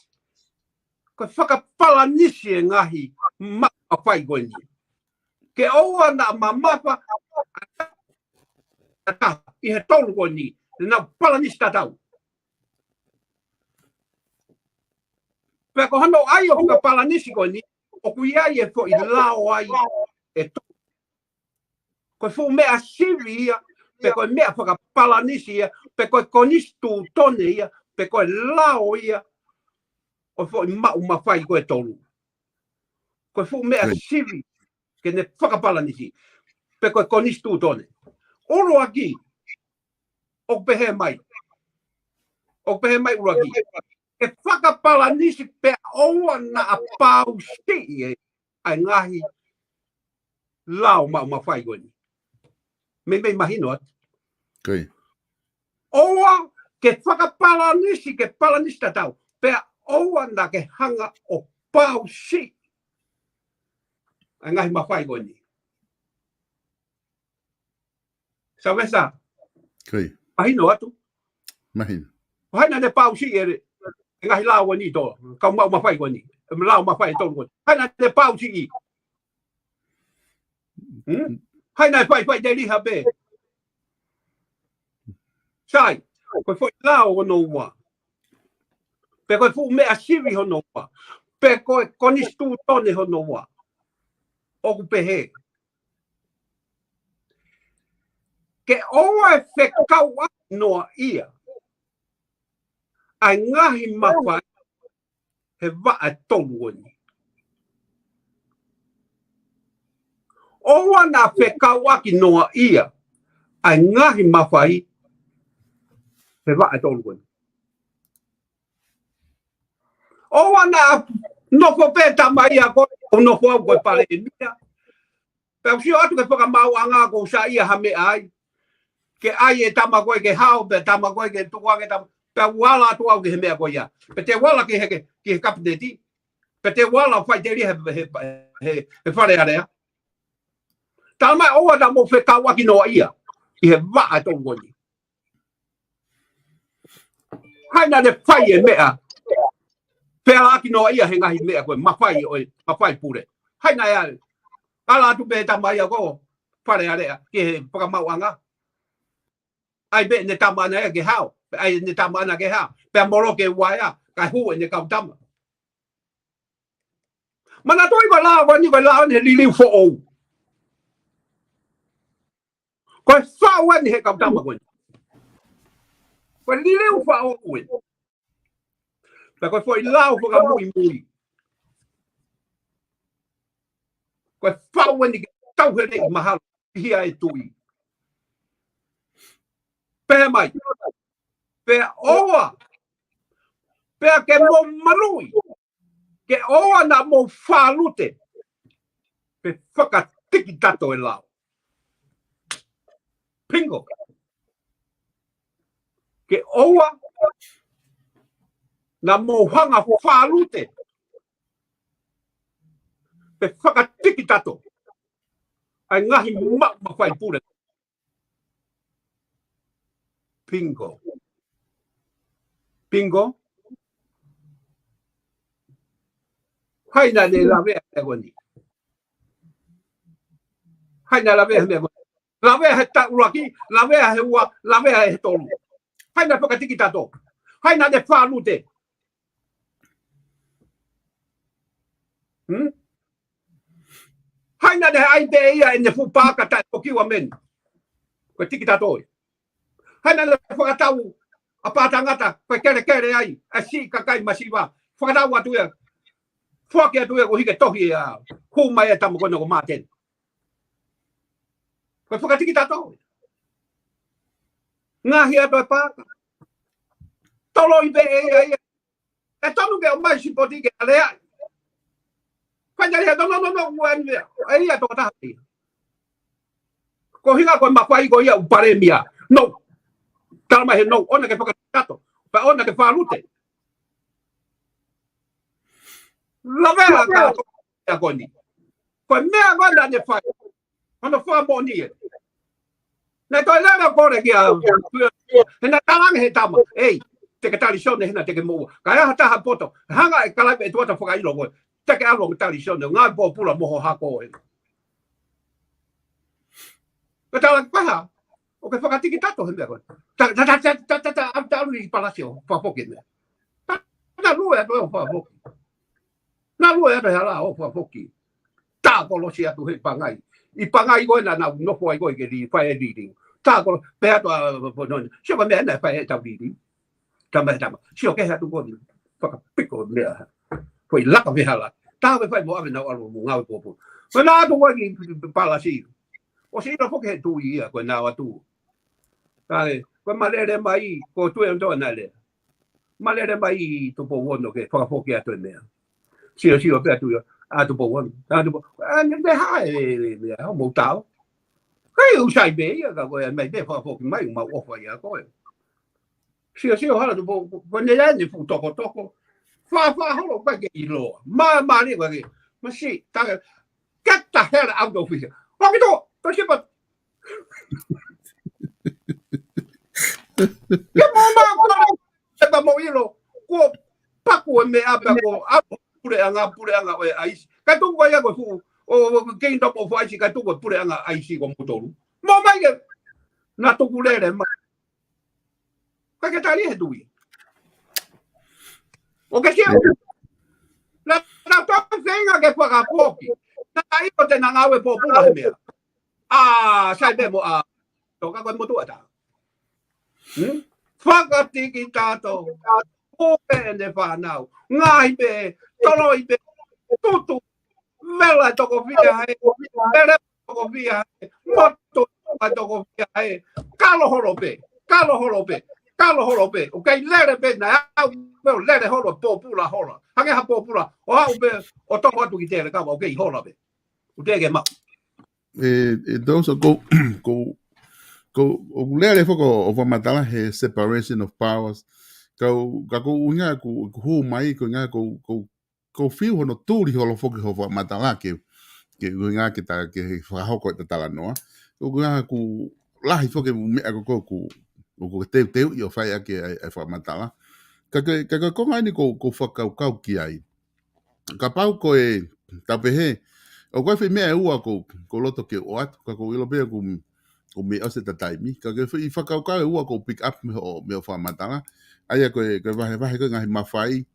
ko whakapalanisi ngahi mawhai ko ni ke oua na mamapa i he tolu ko ni na palanisi tatau pe ko hano ai o whakapalanisi ko ni o ku ia e fo i lao ai e tolu ko fu mea siri ia pe ko mea whakapalanisi ia pe ko konistu tone ia pe ko lao ia o fo i mawhai ko e tolu ko fu mea siri ke ne whakapalanisi pe ko konistu tone oro aki o pehe mai uro aki e whakapalanisi pe oua na a pau sti e ai ngahi lao mawhai ko ni me mahino at oua ke whakapalanisi ke palanisi tatau pe oua na ke hanga o pau sti ai ngahi mawhai ko ni Sabesa mahino atu haina ne pau sti e ngahi lao ni to ka mawhai ko ni lao mawhai to ko haina ne pau sti haina fai deli habe sai ko foi lao no wa pe ko fu me asiri ho no wa pe ko konistu tone ho no wa o ku pehe ke o e fe kaua no ia ai ngahi mawhai he va a tolu ni o wana fe kaua ki no ia ai ngahi mawhai he va a tolu ni o wana no fo peta mai a ko no fo ko pale mia pe si atu ke foka mau anga ko sa ia hame ai ke ai e tama ko ke hao pe tama ko ke tu ke tama pe wala tu au ke me ko ia pe te wala ke kapiteti pe te wala fai te ri he fare area tama o wana mo fe kawa ki no ia I he va a to ngoni haina de fai e mea pela ki no ia he ngahi mea ko mafai pure haina ia ala tu be tama ia ko fare area ke foka mau anga ai be ne tama na ke hao ai ne tama na ke hao pe moro ke waia ka hu ne ka tama Mana toi ko la ni li li fo o. Ko fa wa ni he ka ta ma ko. Ko li li fo o ko. Ta ko foi la fo ka muy. Ko fa wa ni tau he ni mahalo hia e tui. Pe mai. Pe oa. Pe ke mo malui. Ke oa na mo falute. Pe whaka tiki tato e lao. Pingo. Ke oa na mo hanga falute. Pe whaka tiki tato. Ai ngahi ma whai pure. Pingo. Pingo. Hai na ne la vea e goni. Hai na la vea me goni. La vea he ta uraki, la vea he ua, la vea he tolu. Hai na whaka tiki tato. Hai na ne falute. Hai na ne ai te ia e ne fupaka ta o kiwa men. Ko tiki tato. Hai na ne whakatau a pātangata, koe kere ai, a si kakai masiwa. Whakatau atu ia. Whake atu ia ko hike tohi a hu mai e tamu kono ko māten. Koe whakatiki tato. Ngahi atu e pāka. Tolo i be e ai. E tonu ke o mai si poti ke alea. Whainari he no, uan mea. E ia tō tahi. Ko hinga koe mawhai ko ia upare mia. No. Talma he no. Ona ke whakatiki tato. Pa ona ke whalute. La vea ka koni. Koe mea gona ne whai. Ono wha moni e. Nei toi lera kore ki a. Hena taranga he tama. Ei. Te ke tali shone hena te ke mua. Ka ea taha poto. Hanga e kalaipe e tuata whakailo koe. Te ke alo tali shone. Ngā po pula moho hako e. Ka tala paha. O ke whakatiki tato he mea koe. Ta alu i palasio. Whapoke mea. Ta lue atu e o whapoke. Na lue atu he ala o whapoke. Tā kolo si atu he pangai. I pangai koe na nofo ai koe ke li whae reading. Tā kolo pe atu a pononi. Sio ka mea na whae tau reading. Tama. Sio ke atu koe. Whakapiko mea. Koe laka me hala. Tā koe whae mo ave nau alu mo ngau popo. Koe nā atu koe ki palasi. O si ina whoke he tui ia koe nā atu. Kare, koe malere mai, ko tue ondoa nale. Malere mai tupo wono ke whakapoke atu e mea. Sio pe atu ia. Atu po wono. Atu po, ne hae mea, hau mo tau. Kai usai be ia ka koe, mai be whakapoke mai uma ofa ia koe. Sio hala tupo, koe ne lani fu toko. Wha holo koe ke iloa. Ma ni koe ke. Ma si, taka, get the hell out of here. Hoki to, to si pat. Ke mo mo ilo ko paku me apa ko pure anga o aisi ka tu ko ya ko fu o ke ndo po aisi ka tu ko pure anga aisi ko motoru mo mai ke na to kulere ma ka ke tali he dui o ke si la to venga ke pa poki na ai ko te na ngawe po pula he me sai be mo to ka ko mo tu ata whakatiki tātou, hope ene whanau, ngai be, tolo i be, tutu, vela toko via hei, vela toko via hei, moto toko via hei, kalohoro be, o kei lere be na au, lere holo, pōpula hola, hange ha pōpula, o hau be, o toko atu ki tere kawa, o kei hola be, o tege ma. Those go o lere foko o matala he separation of powers ka unga ku hu mai ko nga ko fiu hono turi holo foki ho matala ke unga ke ta ke fa hoko ta tala no ko nga ku lahi foki me ko te yo fai ke ai fa matala ka ko ngai ko faka ka ki ai ka pau ko e tapehe o ko fe me ua ko loto ke o at ko ilo be ko me ose ta taimi ka ke i whakauka e ua ko pick up me o whamatanga aia ko vahe ko ngahi mawhai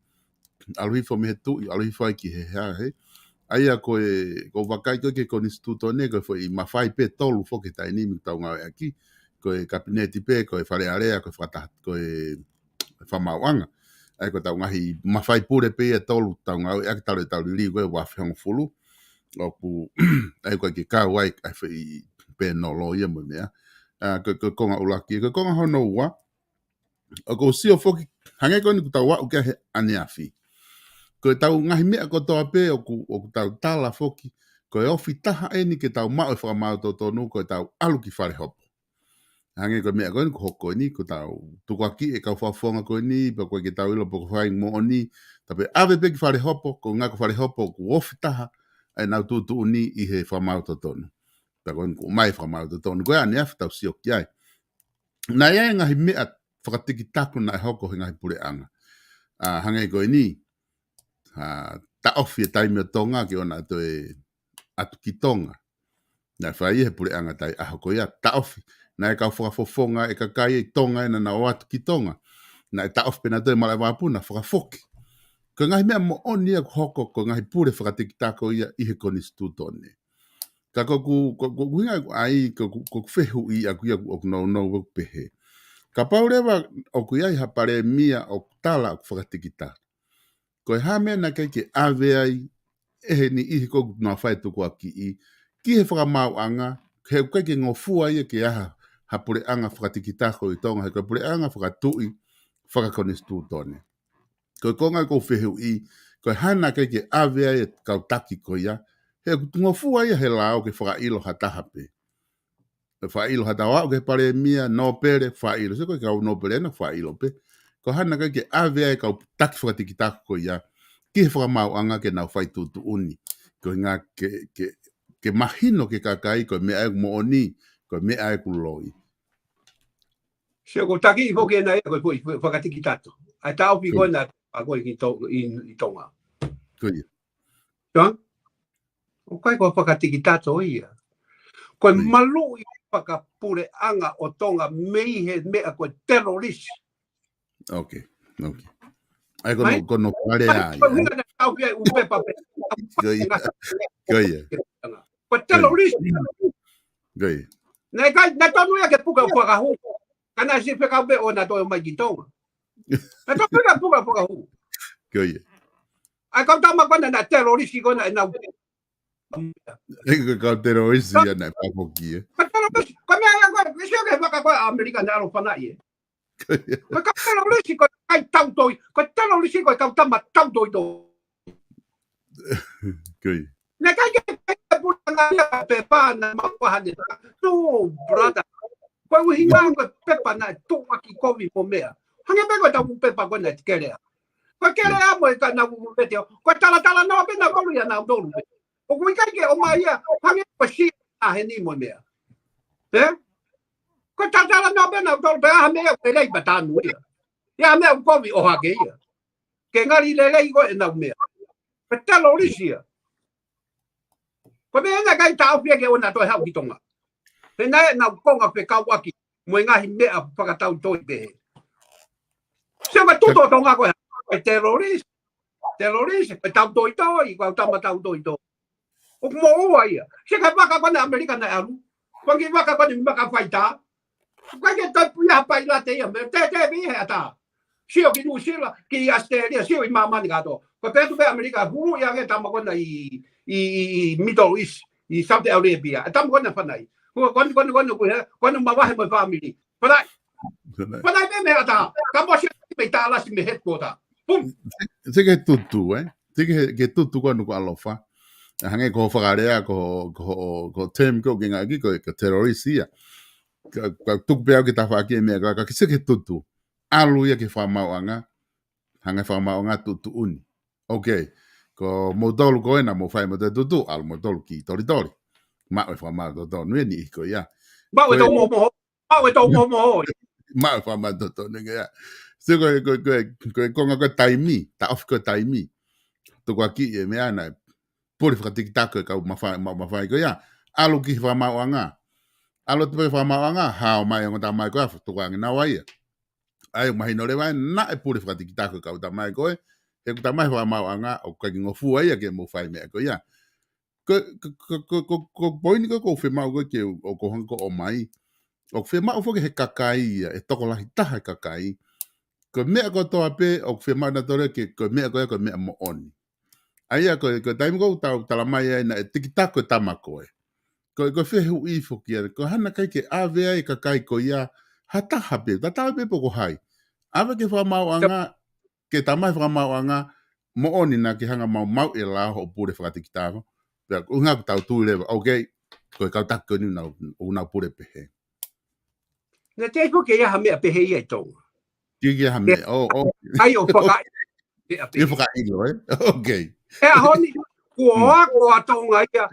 aluhi fo me tu aluhi whai ki he hea he Aia ko wakai ko ke konstituto ne ko foi mafai pe tolu fo ke tai ni mi tau ngau aki ko kabineti pe ko fale area ko fata ko famawanga ai ko tau ngahi mafai pure pe tolu tau ngau aki tau li ko wa fiong fulu o ku ai ko ke ka wai ai foi pe no lo ye mo ne ko konga ulaki ko konga hono wa o ko sio fo hange ko ni tau wa ke ani afi ko tau ngahi mea ko toa pe o ku tau tala foki ko e ofi taha e ni ke tau mao e whakamau tō tonu ko tau alu ki whare hopo. Hange ko mea koe ni ko hoko ni ko tau tukwaki e kau whafonga koe ni pa koe ke tau ilo po whai mo o ni tape ave pe ki whare hopo ko ngā ko whare hopo ku ofi taha e nau tūtu ni i he whamau tō tonu. Pa koe ni ko mai whamau tō tonu koe ane afi tau sio ki ai. Nā ia ngahi mea whakatiki taku na e hoko he ngahi pure anga. Hange koe ni ta ofi e taimi o tonga ki ona to e atu ki tonga. Na whai he pure anga tai aho ko ia ta ofi. Na e kau whakafofonga e kakai e tonga e na o atu ki tonga. Na e ta ofi pena to e malai wapuna whakafoki. Ko ngahi mea mo oni e hoko ko ngahi pure whakatiki tako ia i he konstituto ne. Ka ko hinga ai ko whehu i aku ia o no pehe. Ka paurewa o kuia i hapare mia o tala o whakatiki tako. Ko e hame na kei ke ave ai e ni ihi ko na whai tuku a ki he whakamau anga, he kei ke ngofua ia ke aha hapure anga whakatikitako i tonga, he koe pure anga whakatui whakakonistutone. Ko konga ko whehu i, ko hana kei ke ave ai e kau taki ko ia, he ngofua ia he lao ke whakailo hatahape. Whailo hatawa ke pare mia no pere whailo, se koe kau no pere na whailo pe. Ko hana kai ke ave ai kau taki whakatikitako ko ia, ki he whakamau anga ke nau whai tūtu uni. Ko ngā ke mahino ke kakai, ko mea e mo oni, ko mea e kuloi. Se ko taki i hoki ena e koe pui whakatikitato. Ai tau pi koe na a koe i tonga. Ko ia. Tua? O kai koe whakatikitato ia. Koe malu i whakapure anga o tonga mei he mea koe terrorist. Ok. Ai kono pare ai. Koe hina na tau pi ai upepa pe. Ko ia. Koe terrorist. Ko ia. Na tonu ia ke puka whakahu. Kana si whakau pe o na toi mai ki tonga. Na tonu ia puka whakahu. Ko ia. Ai kau tama kona na terrorist i kona e nau. Ego kau terrorist ia na papoki. Koe mea ia koe, sio ke whakakoe Amerika na alo whanai e. Koe kau terrorist koe kai tau toi, koe terrorist koe kau tama tau toi to. Ko ia. Na kai ke pura na pe pa na mawahane. No, brother. Koe uhinga koe pepa na tuaki kovi po mea. Hange pe koe tau pepa koe na tikerea. Koe kerea mo e ka na umeteo. Koe tala na pe na kolu ia na udolu pe. O kui kai ke o mai ia, hange koe si a he ni mo mea. Koe tala na pe na udolu pe a mea koe rei batanu ia. Ia mea kovi o hake ia. Ke ngari le rei koe na umea. Koe terrorist ia. Koe mea na kai tau pia ke ona toi hau ki tonga. He nai na konga pe kawaki. Mo ngahi mea whakatau toi pe he. Se ma tuto tonga koe. Koe terrorist. Terrorist. Koe tau toi toi. Koe tama tau toi toi. O mo oa ia. Se kai waka kone Amerika na alu. Koe ki waka kone maka whaita. Koe ke toi puia hapai la te ia. Te mi he ata. Sio ki New Zealand. Ki Australia. Sio i mamani kato. Koe petu pe Amerika. Huru ia ke tama kone i Middle East. I Saudi Arabia. Tama kone whanai. Kono mawahe mo family. Panai me ata. Kamo si me tala si me headquarter. Pum. Se ke tutu, Se ke tutu kono ko alofa. Hange ko whakarea ko term ko genga ki ko terrorist ia. Ka tuku pea ki ta whaki e mea ka se ke tutu. Alu ia ke whamau anga. Hange whamau anga tutu uni. Ok. Ko modolu ko ena mo whai mo te tutu. Alu modolu ki tori. Ma e whamau toto nui ni iko ia. Ma e tau moho. Ma e whamau toto nui ia. Se koe konga koe taimi. Ta ofi koe taimi. Tuku aki e mea na. Puri whakatiki tako e kau mawhai ko ia. Alu ki whamau anga. Alu tupe whamau anga. Hao mai o ngota mai koe. Tuku angi na waia. Ai mahino le wai. Na e puri whakatiki tako e kau ta mai koe. He kuta mai whamau anga. O kaki ngofua ia ke mo whai mea ko ia. ko poini ko fe mau ko ke o ko hanko o mai. O fe mau fo ke he kakai e toko lahi taha kakai. Ko mea ko toa pe o fe mau na tore ke ko mea mo oni. Aia ko taimi ko talamai ai na e tikitako e tamako e. Ko fe hu I fo kia, ko hana kai ke ave ai kakai ko ia hata hape, tata hape po ko hai. Ave ke wha mau anga, ke tamai wha mau anga, mo oni na ke hanga mau e la ho pure whakatikitako. Pea unga ko tau tui lewa, ok, ko kau tako ni una pure pehe. Na te ko ke ia ha mea pehe ia tau. Ki ha me, Ai o whaka I whakailo, ok. E honi, kua tonga ia.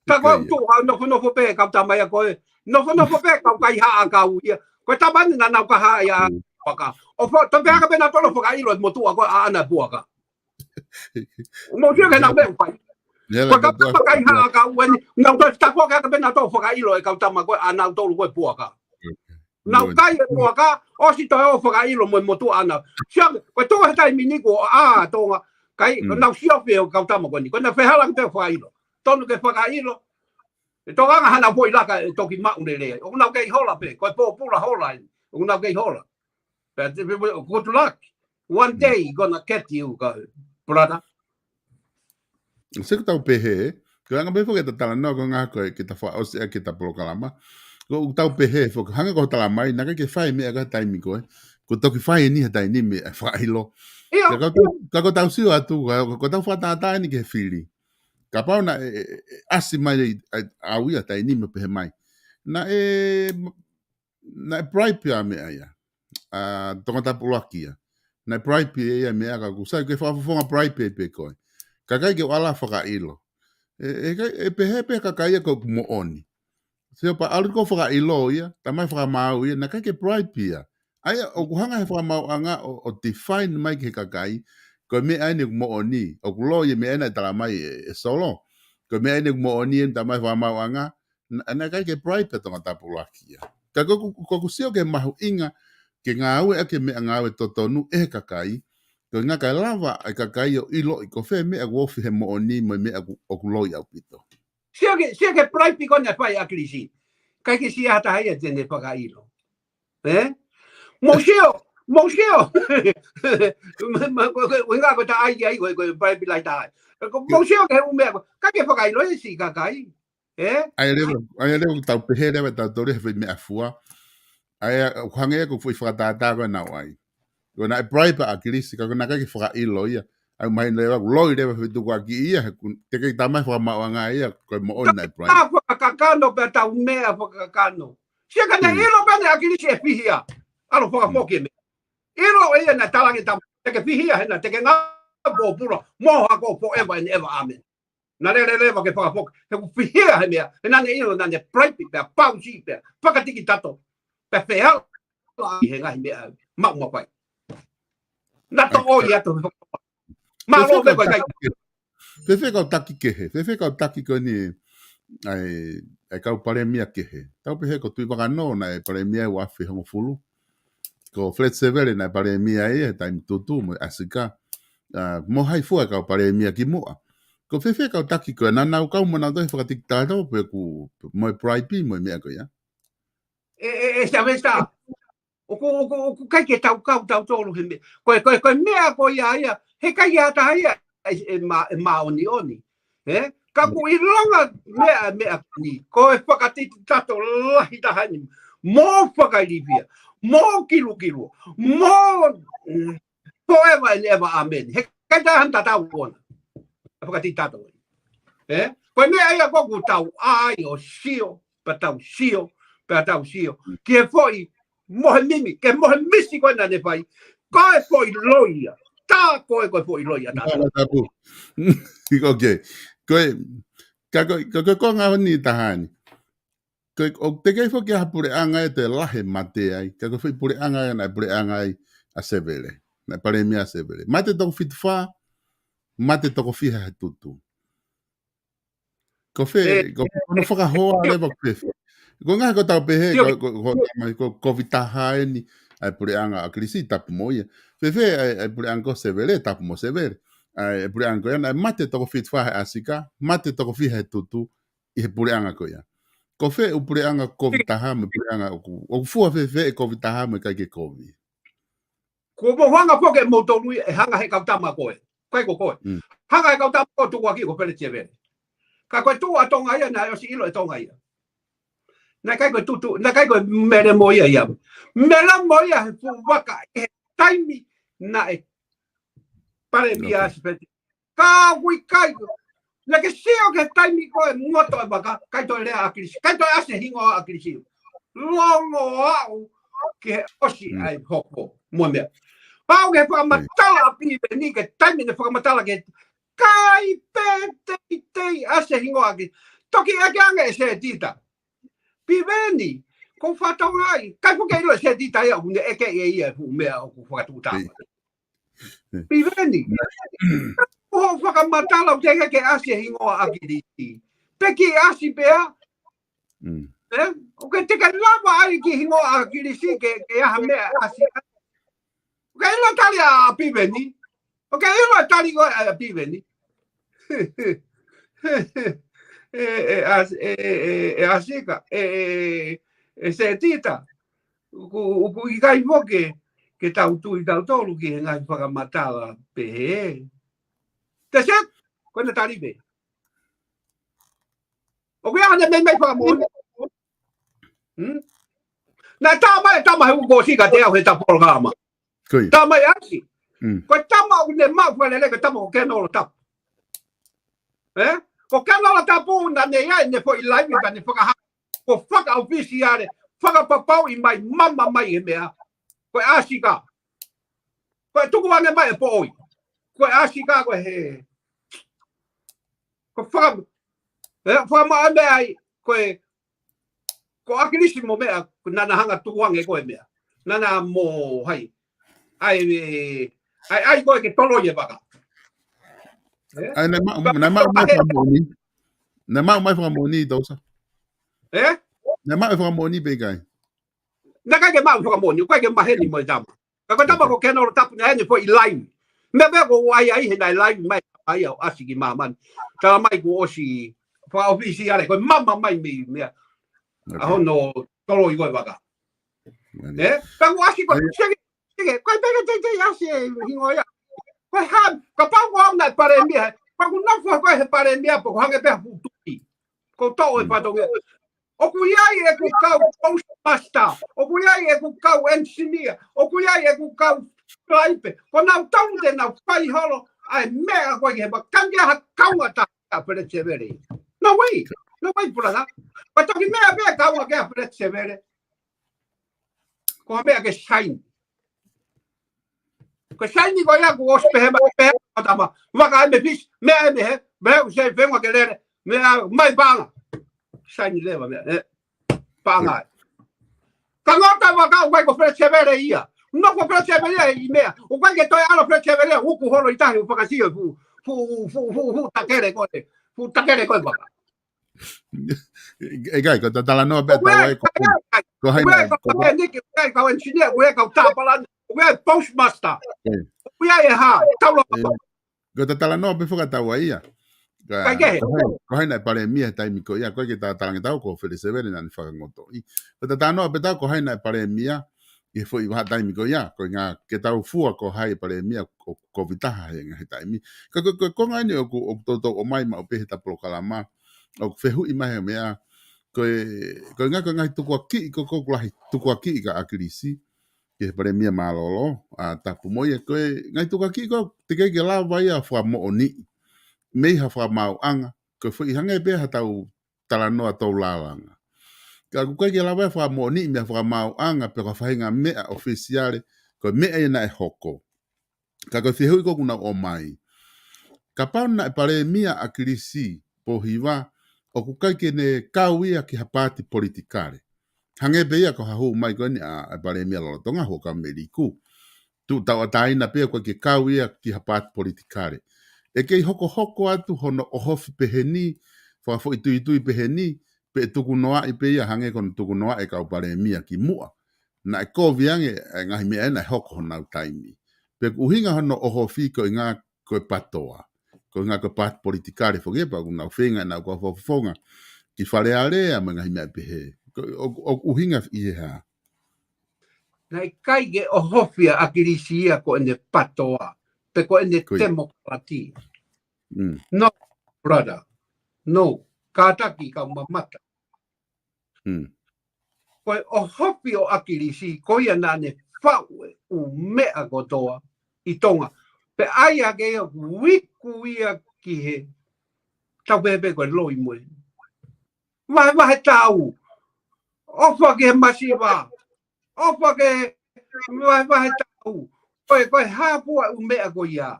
Ta ko tu ha no pe ka ta mai ko no pe ka ha ka u ia. Ko ta ban na ka ha ia paka. O fo ta pe ka be na to lo ka ilo mo tu ko ana buaka. Mo tu ke na be pa. Ko ka ha ka u ni na to ta ko ka be na to ka ilo ka ta ma ko ana to ko buaka. Na kai buaka o si to o ka ilo mo tu ana. Sia ko to ha tai mini ko tonga kai na sia fe ka ta ma ko ni. Ko na fe halang te fa ilo. Tonu ke whakailo. E toka nga hana poi laka e toki maune lea. O nau kei hola pe. Koe pō pula hola. O nau kei hola. Good luck. One day gonna get you, brother. Se ko tau pehe, ko anga befo ke ta tala no ko ngā koe ke ta wha ose ke ta polokalama. Ko tau pehe, fo hanga ko tala mai, naka ke whai mea ka taimi koe. Ko toki whai ni ha taini me e whailo. Ka ko tau siu atu, ko tau whatātai ni ke whiri. Ka pau na asi mai awia tai ni me pehe mai. Na bribe ya me aya. Tonga tapulakia. Na bribe ya me aga ku sai ke fa bribe pe ko. Ka kai ke wala whaka ilo. E pehe ka kai ko mo oni. Se pa alu ko whaka ilo ia, tamai whaka mau ia, na kai ke bribe ya. Aya o kuhanga he whaka mau anga o define mai ke ka kai. Ko me ai ni mo oni o lo ye me ana tala mai e solo ko me ai ni mo oni en tamai wa mau anga ana kai ke private to ngata pulaki ya ka ko sio ke mahu inga ke ngau e ke me ngau to tonu e kakai ko nga ka lava ai kakai o ilo ko fe me go fi he mo oni me o lo ya pito Sia ke private ko na pai aklisi. Kai ke sia hata hai tene whakailo. Mosio. Wenga ko ta ai ko pai lai tai. Ko mosio ke u me ka ke whakailo e si kakai. Ai le tau pehe le tau tore he me afua. Ai hange ko foi whakatata ko na wai. Ko na bribe a kilisi ka na ka ke whakailo ia. Ai mai le loi le fitu ko aki ia te ke tamai whakamawanga ia ko mo on na bribe. Ta whakakano pe tau mea whakakano. Sia ka na ilo pe a kilisi e pihia. Alo whakapoke me. Ilo e na talangi tam te ke pihia hena te ke ngā po pura mo ha ko forever and ever amen. Na le ke whakapok te ku pihia he mea he nane ilo nane private pe pausi pe whakatiki tato pe whea he ngahi mea mau mapai. Na to o ia to ma lo me kai Fefe kau taki kehe, fefe kau taki ko ni ai kau pare mia kehe. Tau pehe ko tui wakano na e pare mia wafi hongo fulu. Ko flat severe na pare mia e taimi tutu mo asika. Mo hai fua kau pare mia ki moa. Ko fefe kau taki ko na nau kau mana to whakatik tātau pe ku mo pride mo mea ko ya. Sa vesta. O kai ke tau tolu he me. Ko mea ko ia. He kai ia ta ia ma oni. Ka ku I longa mea ni. Ko e whakatiti tato lahi tahani. Mo whakairipia. Mo kilu. Mo forever and ever amen. He kai tahan tatau ona. Whakatiti tato. Ko mea ia ko ku tau ai o sio. Patau sio. Ke foi mohe mimi. Ke mohe misi ko na ne pai. Ko e foi loia. Ta ko e foi loia. Okay. Ko nga ni tahani. Ko te kei fo ki hapure anga e te lahe mate ai. Ka ko fai pure anga na pure anga ai a severe. Na pare mia severe. Mate toko fitfa, mate toko fiha he tutu. Ko fe, ko no whaka hoa lewa pefe. Ko ngā ko tau pehe, ko vitaha ni ai pure anga a krisi tapu mo ia. Fefe ai pure anga ko severe, tapu mo severe. ai e pule anga ko ia na mate toko fit fa asika mate toko fi he tutu I he pule anga ko ia ko fe u pule anga ko vitaha me pule anga o fu fe ko vitaha me ka ke ko vi ko mo hanga poke mo tolu e hanga he kautama koe kai ko koe hanga he kautama ko tu wa ki ko pele teve ka ko tu atonga ia na o si ilo e tonga ia na kai ko tu na kai ko mere mo ia mela mo ia fu waka e taimi na e pare mia speti ka wi kai na ke seo ke taimi ko e ngoto e baka kai to le akirisi kai to ase hingo akirisi longo au ke osi ai hoko mo me pau ke pa matala pi ni ke taimi ne pa matala ke kai te ase hingo akirisi toki ake anga se tita pi veni ko fatongai kai ko ke lo se tita ia une eke ia fu me o fa tu ta pi veni o whakamatala o te ke ase hingoa akirisi. Peki asi pea. O ke te ka lava ai ki hingoa akirisi ke aha mea asi. O ke ilo tali a piveni. O ke ilo tali a piveni. Asika. Se tita. Uku I kai moke ke tau tui tau tolu ki he ngai whakamatala pehe. Te set, ko na taribe. O kaya na may pamon. Na tama he ugo si ka te au he tapolokama. Tama yasi. Ko tama u ne mau fa le ka tama o keno lo tap. Ko keno lo tapu na ne ya ne fo I live ba ne fa ko faka officiale, faka papau I mai mama mai he mea. Ko asika. Ko tuku wane mai po oi. Ko asika ko he fam fam ame ai ko akilisi mo mea nana hanga tuange ko mea nana mo hai ai ko ke tolo ye baka ai na mai fa moni dosa na mai fa moni be gai na ka ke mau fa moni ko ke maheni mo dam ka tama ko ke no tap na ni po I line me be ko ai he na line mai ai au asiki maman tala mai ko osi fa officiale ko mama mai me aho no tolo I go baka ka wasi ko sige ko pega te asi hingo ya ko han ka pa ko na pare mi pa ko na fo ko he pare mi po ko hange pe futuki ko to e pa to o ku yai e ku ka postmaster o ku yai e ku ka engineer o ku yai e ku ka scribe ko na tau de na pai holo ai mea ko ke ba kanga ha kaunga ta pere chevere no way pula pa to ki mea be kaunga ke pere chevere ko mea ke shine ko shine ko ya ko ospe pe tama waka me fish mea me he be se vengo ke le mea mai banga shine leva mea banga kangota waka ko pere chevere ia no ko pere chevere I mea o kwa ke to ala pere chevere uku holo itahi u pakasio fu takere ko baka e gai ko tala no be ta ko hai na ko engineer we ka tapalan we postmaster we ai ha taulo ko tala no be foka ta waia ko hai na pare mia tai mi ko ia ko ke ta tala ngata ko fele severe na fa ngoto ko tala no be ta ko hai na pare mia e foi wa tai mi ko ia ko nga ke tau fua ko hai pare mia ko vitaha he nga tai mi ko nga ni o to o mai ma o pe ta POLOKALAMA o fehu I mai mea ko nga tu ko ki ko lahi tu ko ki ka akirisi ke pare mia malolo a tapu mo ye ko nga tu ko ki ko te ke la vai a fa mo oni me ha fa mau anga ko foi hanga be ha tau tala no to lalanga ka ku ke la vai fa mo ni me fa mau anga pe ko fa hinga me officiale ko me e na e hoko ka ko fehu ko kuna o mai ka pa na pare mia akirisi po hiva o ku kai ke ne kauia ki hapati politikare hange be ia ko hahu mai ko ni a pare mia lo tonga ho ka meriku tu ta tai na pe ko ke kauia ki hapati politikare e ke hoko atu hono o hofi peheni fa fo itu peheni pe tuku noa I pe ia hange kon tuku noa e ka pare mia ki mua na ko viange ngahi me na hoko na taimi pe uhinga hono o hofi ko nga koe patoa. Ko ngā koe pat politikare whokepa, ko ngā whenga nā kua whawhonga. Ki whare area mga himea pehe. O uhinga i ha. Nei kai ge o hofia akirisia ko ene patoa. Pe ko ene demokrati. No, brother. No. Kātaki ka mamata. Koe o hopi o akirisi, koia nane whaue u mea kotoa i tonga. Pe aia ke wiku ia ki he. Tau pepe koe loi mui. Wahe tau. Ofa ke masiwa. Ofa ke wahe tau. Koe hapua u mea koia.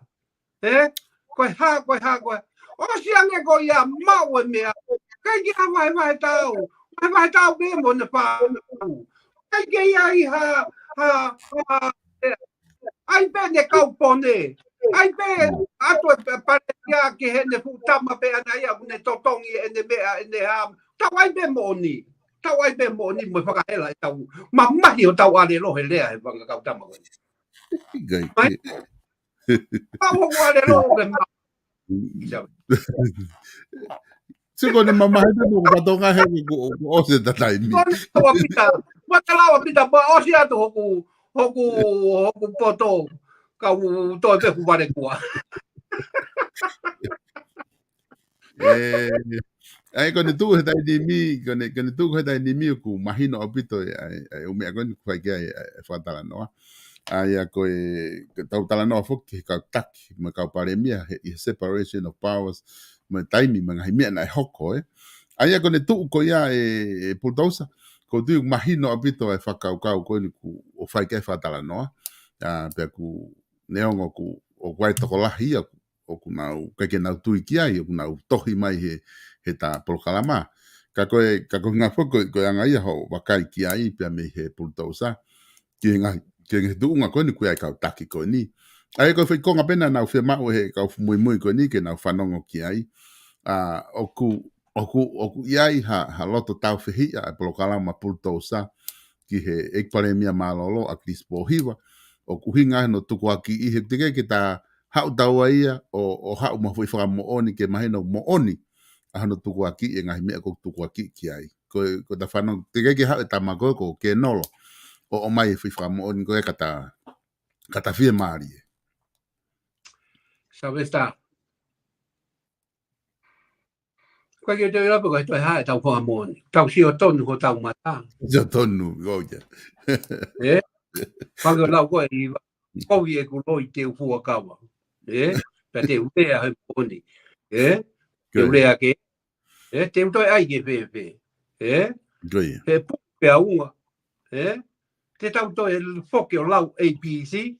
Koe ha. O siange koia mau e mea. Kai ki ha wahe tau. Wahe tau ke mo ne whau. Kai ki ai ha. Ai pe ne kaupone. Ai pe ato paretia ke he ne futama pe ana ia ne totongi e ne mea e ne ha. Tau ai pe moni. Tau ai pe moni mo whakahela e tau. Mahi o tau ale lohe lea he wanga kautama. Gai. Tau o ale lohe ma. Siko ni mama hete mo katonga he o se tatai mi. Watalawa pita ba o si atu hoku poto ka to pe ku vale kua. Ai kone tu he tai mi kone tu he tai mi ku mahino opito ai o me agoni ku ai ai fatala no. Ai a koe tau tala no foki ka taki me ka pare mia he separation of powers me taimi me ngai mia na hoko Ai a kone tu ko ia e BULUTOUSA ko tu mahino opito e whakaukau ko ni ku o whai kai fatala no. Pe ku neongo ku o kwai toko lahi o ku nau kake nau tui ki ai o ku nau tohi mai he ta POLOKALAMA ka koe ngā whoko ko anga ia ho wakai ki ai pia me he BULUTOUSA ki ngai tu unga koe ni kui ai kau taki koe ni ai koe whai konga pena nau whi mau he kau mui koe ni ke nau whanongo ki ai o ku iai ha loto tau whihia ai POLOKALAMA BULUTOUSA ki he ekpare mia malolo a Crispo hiwa o ku hinga no tuku aki I he tike ki ta hau taua ia o hau mawhi whaka mooni ke mahino mooni a hano tuku aki e ngahi mea ko tuku aki ki ai ko ta whanong tike ki hau e tamako ko ke nolo o mai whi whaka mooni ko e kata whie maari Sabes ta. Koe ki te rapo koe toi hae tau whaka mooni. Tau si o tonu ko tau mata. Jo tonu goja Whanga lau koe I kowi e ku loi te ufua kawa. Pe te urea he mooni. Te urea ke. Te utoi ai ke whewhe. He puke a unga. Te tau toi whoke o lau APC.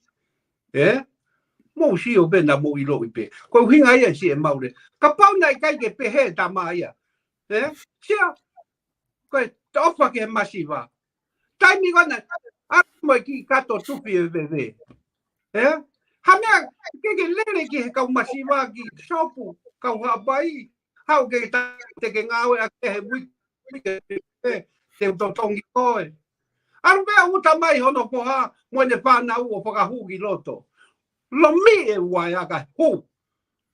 Mou si o bena mou I loi pe. Koe hinga ia si e maure. Ka pau nai kai ke pehe ta maia. Sia. Koe te ofa ke he masiva. Taimi kona. Mo ki kato tupi e vewe. Hamea ke lele ki he kau masiva ki sopu. Kau habai. Hau ke te ke ngawe a ke he wiki. Te utotongi koe. Aru mea uta mai hono poha. Moene whanau o whakahugi loto. Lo mi e wai aka hu.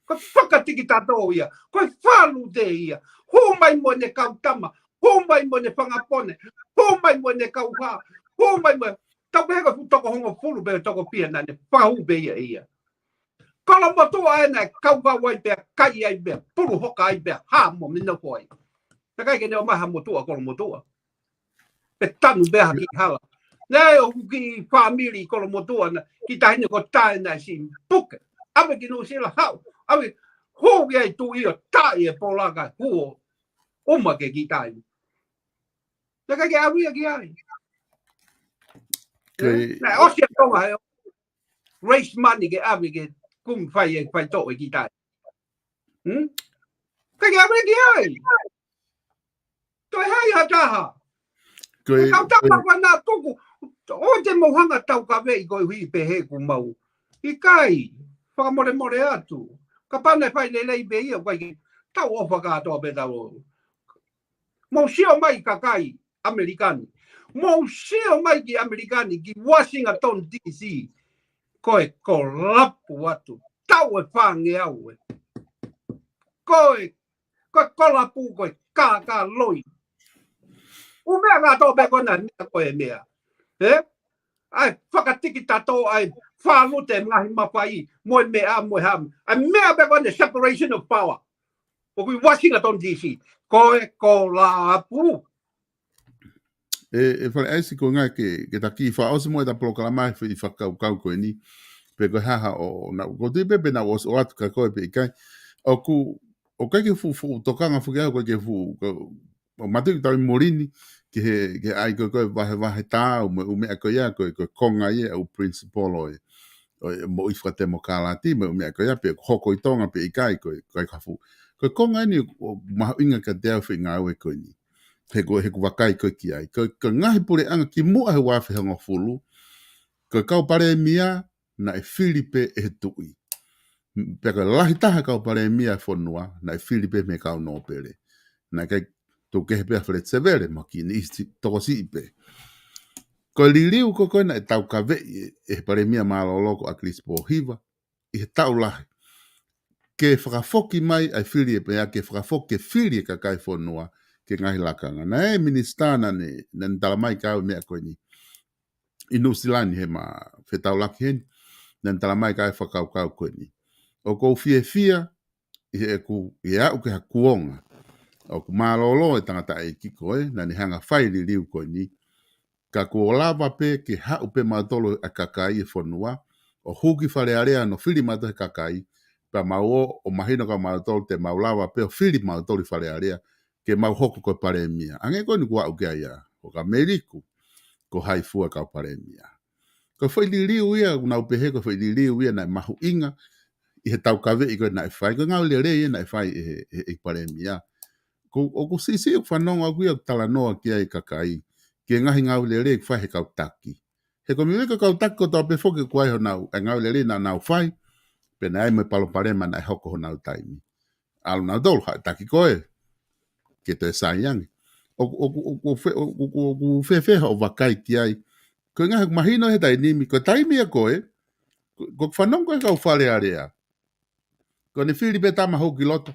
Ko whakatiki tato ia. Ko whalu te ia. Hu mai moene kautama. Hu mai moene whangapone. Hu mai moene kauha. Hu mai moene. Tau peheka toko hongo fulu pe toko pia nane. Whahu be ia. Kala motua e nai kauha wai pia. Kai ai pia. Puru hoka ai pia. Ha mo minna koe. Te kai ke neo maha motua kolo motua. Pe tanu beha ki hala. Nei o ki family kolo motua na ki tahine ko tae na si puke. Awe ki no sila hau. Awe hu ia tu ia tae e polaka huo. Uma ke ki tae. Naka ke awe ia ki ai. Nei o sia tonga heo. Raise money ke awe ke kum fai e fai to e ki tae. Ka ke awe ki ai. Toi hai hataha. Kau tama wana tuku. O te mohanga tau ka vei koi hui pehe ku mau. I kai. Whakamore more atu. Ka pane whai lelei be ia kai. Tau o whakatoa pe tau. Mau sio mai ka kai Amerikani. Mau sio mai ki Amerikani ki Washington DC. Koe ko lapu atu. tau e whange au e. Koe kola pū koe kā loi. U mea ngā tō me kona mea koe mea. Ai, whakatiki tato ai whālute ngahi mawhai, moe mea moe ham. Ai mea me kona separation of power. O kui Washington DC. Koe kola pū. E whare aisi ko ngai ke taki wha ose moe ta POLOKALAMA i whakau koe ni. Pe koe haha o na ko tui pepe na o atu ka koe pe ikai. O kai ke fu tokanga fuke au koe ke fu o matu ki tau morini ke ai koe wahe tā o mea koe ia koe konga ia o principal o mo i whakatemo kālati me o mea koe ia pe hoko i tonga pe ikai koe kafu. Koe konga ni o mahu inga ka te au whi ngā ue koe ni. He ko wakai koe ki ai. Koe ngahi pure anga ki mua he wafe hanga fulu. Koe kau pare mia na e Filipe e tui. Pea koe lahi taha kau pare mia e whanua na e Filipe me kau nōpere. Na kai tō kehe pea whare tsevere ma ki ni isi toko si ipe. Koe liliu koe na e tau ka vei e pare mia māloloko a Crispo Hiva. I he tau lahi. Ke whakafoki mai ai Filipe a ke whakafoki ke Filipe ka kai whanua ke ngahi lakanga. Na e ministana ne talamai kau mea koe ni. I Nusilani he ma whetau laki heni. Na talamai kau whakau koe ni. O kou fia i au ke hakuonga. O ku mālolo e tangata e kiko na ni hanga whairi liu koe ni. Ka kua lava pe ke hau pe mautolo a kakai e whanua. O huki whare area no whiri mato he kakai. Pa mau o mahino ka mautolo te maulawa pe o whiri mautolo whare area. Ke mau hoko koe pare mia. Ange koe ni kua au ke aia. O ka meriku. Ko hai fua kau pare mia. Ko whaili liu ia. Unau pehe ko whaili liu ia na mahu inga. I he tau kawe i koe na e whai. Ko ngau le rei na e whai e pare mia. O ku sisi o whanonga kuia tala noa kia i kakai. Ke ngahi ngau le rei whai he kau taki. He ko miweka kau taki ko tau pe whoke kuai ho nau. E ngau le rei na nau whai. Pe na e me palo parema na e hoko ho nau taimi. Alu nau dolu hai taki koe. Ke te saiangi. O whewheha o wakai ki ai. Ko ngahi mahino he tai nimi. Ko taimi a koe. Ko whanonga e kau whare area. Ko ni Filipe tama hou ki loto.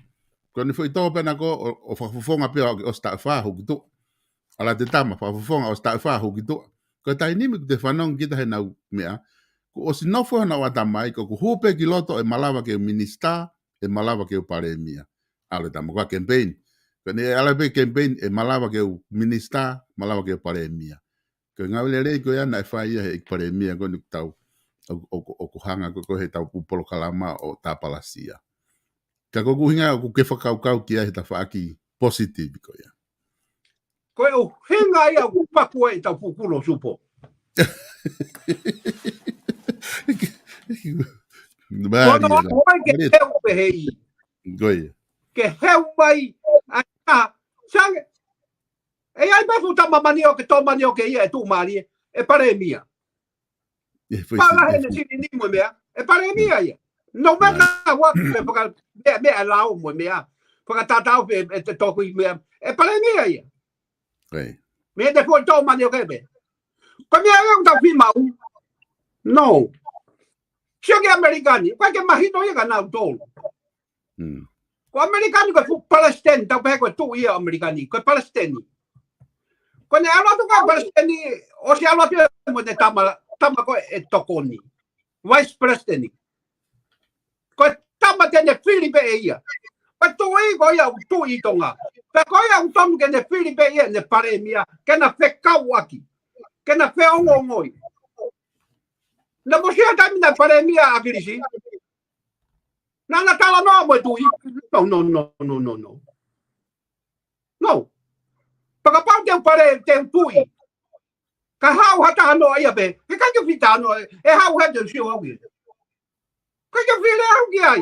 Ko ni fwoi tō pena ko o whakafonga pia o sta wha hou ki tō. Ala te tama whakafonga o sta wha hou ki tō. Ko tai nimi ku te whanonga kita he nau mea. Ko o sinofo hana wata mai. Ko ku hupe ki loto e malawa ke o minista. E malawa ke o pare mia. Ale tama kwa campaign. Ko ni ala pe campaign e malawa ke o minista. Malawa ke o pare mia. Ko ngau le rei ko ia na e whai ia he pare mia. Ko ni tau. O kuhanga ko he tau POLOKALAMA o tāpalasia. Ka koku hinga o ke whakau ki ai he ta whaaki positive ko ia. Koe o hinga ia o pakua i tau pukulo supo. Kono koe ke heu pehei. Goia. Ke heu mai. Sange. E ai mefu tamamani o ke tomani o ke ia e tu mari. E pare mia. Pala hene sini ni mo mea. E pare mia ia. No mena wa pe me lao mo mea. Paka tatau pe te toku i mea. E pare mia ia. Me te fo to mani o ke be. Ko mea e un tau pi mau. No. Sio ke americani, pa ke mahino ia ka nau tolu. Ko americani ko fu Palestine, tau pe ko tu ia americani, ko Palestine. Ko ne ala tu ka Palestine, o se ala pe mo te tama ko e tokoni. Vice President. Ko tama tene Filipe e ia. Ko tu i ko ia tu i tonga. Pe ko ia utomu ke ne Filipe ia ne pare mia, ke na fe kawaki. Ke na fe ongongoi. Na mo sia tami na pare mia akirisi. Na tala no mo tu i. No. No. Paka pau te pare te tu i. Ka hau hata no ia be. Ke ka te fita no e hau he te siu hau. Ka te file hau ki ai.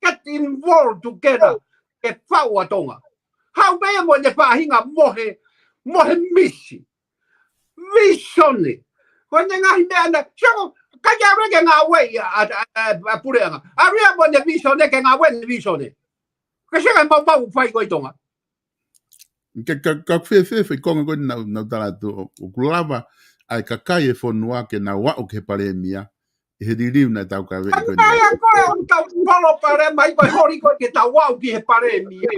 Get involved together. E whau atonga. Hau be mo ne whahinga mohe misi. Visione. Ko ne ngahi mea na. Sio ka kia rege ngā wei a pureanga. A rea mo ne visione ke ngā wei ne visione. Ka sio ka mau whai koi tonga. Ka whewhewe konga koe nau tala tu o kulava ai kakai e whanua ke nau wau ke pare mia he diriu na tau ka vei koni. Ai koe o tau polo pare mai koe hori koe ke tau wau ki he pare mia.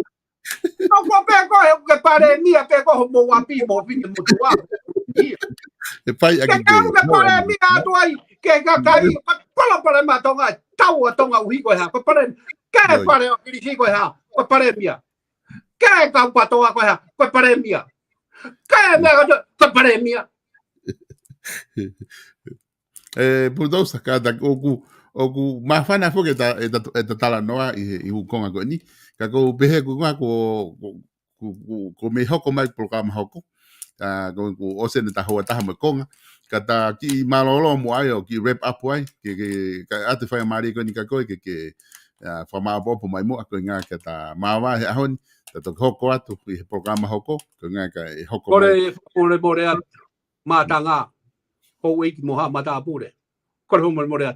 No ko pe koe ke pare mia pe ko mo wapi mo fine mo tua. E pai Ke aki kau ke pare mia tu ai ke ka kai polo pare ma tonga tau a tonga uhi koe ha ko pare ke pare o ki koe ha ko pare mia. Ke kau patoa koe ha ko pare mia. Ke me ko pare mia. Bulutousa ka ta oku mafana fo ke ta tala noa i hukonga ko ni ka ko pehe ku nga ko me hoko mai programa hoko ko ose ne ta hoa ta mo konga ka ta ki malolo mo ai o ki wrap up ai ke ka ate fai mari ko ni ka ko ke fa ma bo mai mo ko nga ka ta ma wa ha hon ta to hoko atu i programa hoko ko nga ka hoko mai Kore matanga ko wiki moha mata pure. Kore mo rea.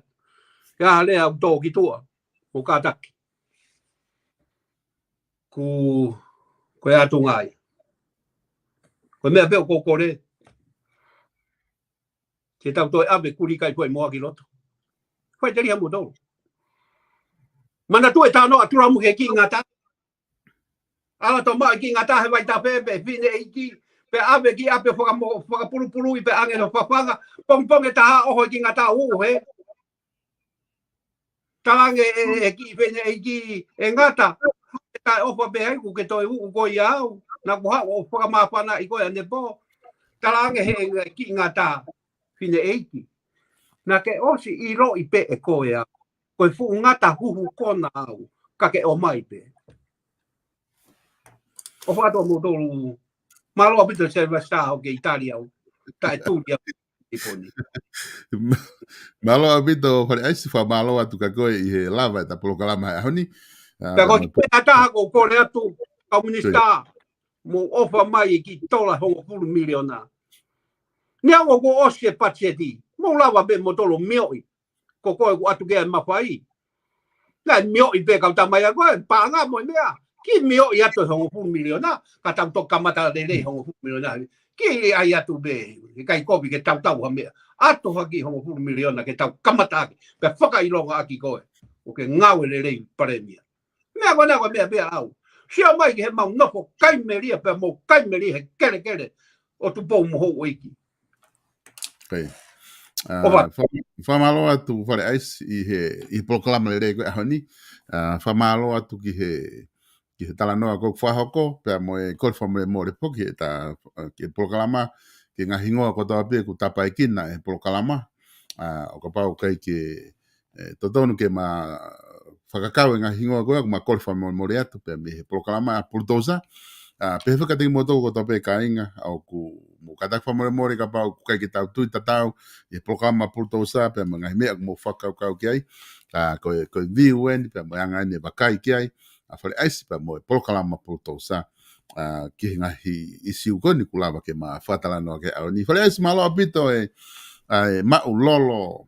Ya le au to ki tua. Ko ka taki. Ku ko ya tungai. Ko me pe ko kore. Ke tau toi ave kuri kai koe moa ki loto. Koe te ria mo do. Mana tu e tano atura mu ke ki ngata. Ala to ma ki ngata he vai ta pe fine e ki pe ave ki ape foka pulu i pe ange no papanga pong e taha oho ki ngata u he. Talange e ki fine e ki e ngata. Ta ofa pe ai ku ke toi u ko iau. Na ku ha o foka mafana i koe ane po. Talange he ki ngata fine e ki. Na ke osi i ro i pe e koe a. Koe fu ngata huhu kona au. Ka ke o mai pe. O whato mo tolu. Malo apito se vasta o ke Italia o. Ta e tūria i poni. malo abito fare ai si fa malo atu ka ko i he lava ta polokalama honi Ta ko ki ataha ko kore atu komunista. Mo ofa mai ki tola hongo fulu miliona. Nia o ko osie pacheti. Mo lava be mo tolo mioi. Ko koe ku atu ke mawhai. Nai mioi pe kau tamai a koe. Panga mo mea. Ki mioi atu hongo fulu miliona. Ka tau to kamata lele hongo fulu miliona. Ki ai atu be. Kai kopi ke tau tau ha mea. Atu haki hongo fulu miliona ke tau kamata aki. Pe whaka ilonga aki koe. O ke ngau lele paremia. Mea kona koe mea mea au. Sia mai ki he mau nofo kaimeria pe mo kaimeria he kere kere. O tu pou mo hou iki. okay fa malo atu fare ai i polokalama le re ko honi fa malo atu ki he tala noa ko fa hoko pe mo e ko fa mo le poki ta ki polokalama ki nga hingoa ko ta pe ku tapa ikina e polokalama o ka pau kai ke totonu ke ma whakakau nga hingoa koe ma ko fa mo le atu pe me polokalama Bulutousa pe fa ka te mo to ko ta pe ka inga au ku mo kata fa mo ka pau kai ki tau tu tatau e programa Bulutousa pe mga me mo whakau kau ki ai ko viuen pe mo anga ne bakai ki ai a fale aisi pe mo polokalama Bulutousa ki ngahi isiu ko ni kulava ke ma fatala no ke au ni fale aisi malo apito e ma ulolo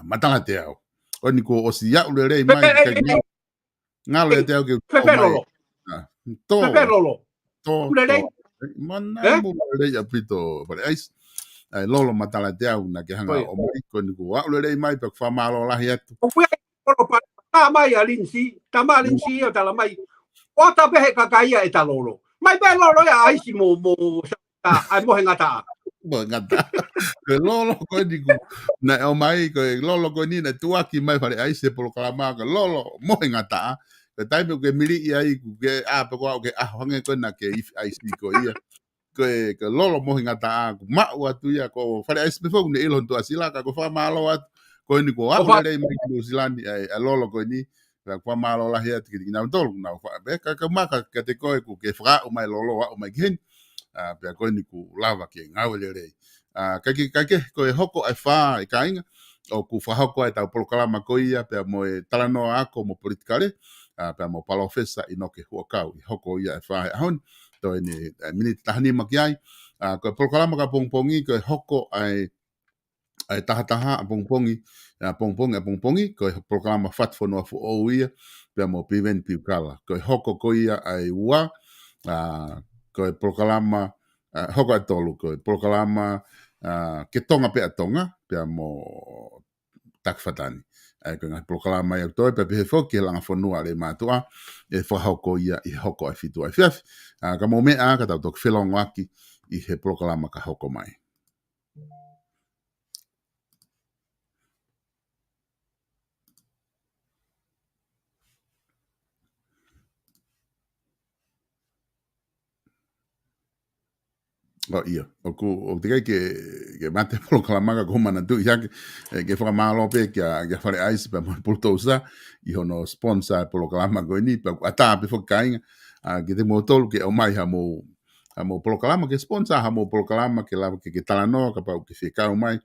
matanga te au o ni ko o si ya ule rei mai kai ngalo te au ke Peperolo. to Peperolo. to Ulelei. mana mo le ya pito pare ai ai lolo matala te au na ke hanga o mai ko ni ko wa le mai pe fa malo la hiat O fue polo pa ta mai alinsi. Ta mai alinsi o tala mai. O ta pehe kakaia e ta lolo. Mai pe lolo ya aisi mo ai mo hengata. bo ngata ke lolo ko ni ko na o mai ko lolo ko ni na tua ki mai pare ai se polokalama ko lolo mo ngata ke tai me ke mili ai ku ke pe ko ke hange ko na ke ai si ko ia ke lolo mo ngata ku ma wa tu ya ko fare ai se fo ne ilo to asila ka ko fa malo at ko ni ko wa le mai ki Zealand ai lolo ko ni ka fa malo la hiat ki na tol na fa be ka ma ka te ko ku ke fra o mai lolo wa o mai gen pe ko ni ku lava ke ngau le re ka ke ko e hoko ai fa e kainga o ku fa hoko ai ta polokalama ko ia pe mo e talano ako mo politikale pe mo palofesa i no ke huakau i hoko ia e fa hon to ni minute tahani makiai ko polokalama ka pongpongi ko hoko ai taha pongpongi pongpongi ko polokalama fat fo no fu o ia pe mo piven piukala ko hoko ko ia ai wa ko polokalama hoko tolu ko polokalama ke tonga pe atonga pe mo takfatani. Ko ngā polokalama ia toi pe he foki langa fonua le matua e whahoko ia I hoko ai fitu ai fiafi. Ka mo mea ka tau tok whelongo aki I he polokalama ka hoko mai. Ia, o te kai ke mate polokalama ka kumana tu ia ke whakamalo pe ke FALE AISI pe mo BULUTOUSA I hono sponsor polokalama ko ni pe ata pe whakainga ke te mo tolu ke o mai ha mo polokalama ke sponsor ha mo polokalama ke lava ke talanoa ka pau ke whekau mai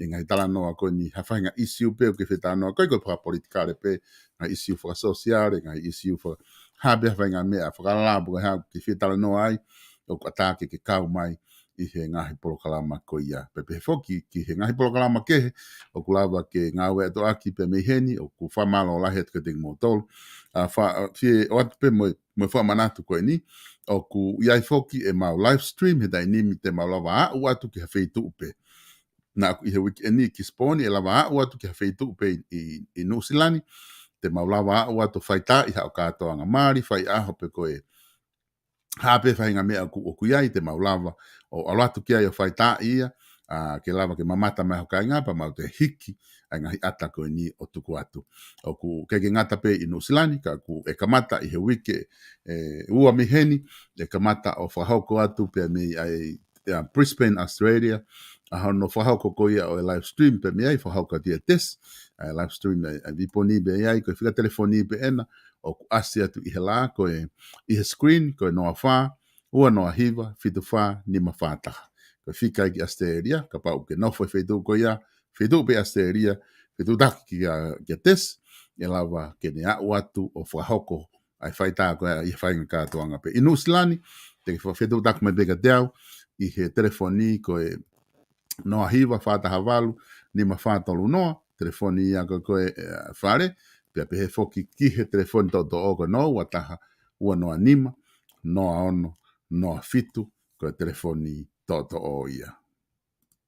I ngai talanoa ko ni hawhainga issue pe ke whetanoa ko pa politikare pe ngai issue whaka sosiale ngai issue whaka habe hawhainga mea whakalalabu ke whetalanoa ai o ata ke kau mai I he ngahi polokalama ko ia. Pepe foki ki he ngahi polokalama kehe o kulawa ke ngawe ato aki pe meheni o ku whamalo lahi atu ka ting mo tolu. Fie o atu pe mo whamanatu koe ni o ku iai foki e mau live stream he dai nimi te mau lawa au atu ki ha wheitu upe. Na aku I he weekend ni ki sponi e lawa au atu ki ha wheitu upe I Nusilani te mau lawa au atu whaita I hao katoa nga maari whai aho pe koe hape whainga mea o kuiai te maulawa o alatu kia I o whaita ia ke lava ke mamata mai hokai ngapa mau te hiki ai ngahi ata koe ni o tuku atu. O ku keke ngata pe I Nusilani ka ku e kamata I he wike ua miheni e kamata o whahauko atu pe mi ai Brisbane, Australia a hono whahauko ko ia o live stream pe mi ai whahauko dia tes live stream viponi be ai ko whika telefoni pe ena o ku asi atu I he la ko I he screen ko noa wha ua noa hiva fitu wha ni ma whātaha ko whika I Australia ka pau ke nofo whetu ko ia whetu pe Australia whetu taki ki a tes e lawa ke ne au atu o whahauko ai whaita ko I whainga kātoanga pe I Nusilani te whetu taki mai bega deau I he telefoni ko noa hiva whātaha walu ni ma whātolu noa telefoni ia ko koe whare pia pe he foki ki he telefoni toto ogo no wataha ua noa nima noa ono noa fitu ko telefoni toto o ia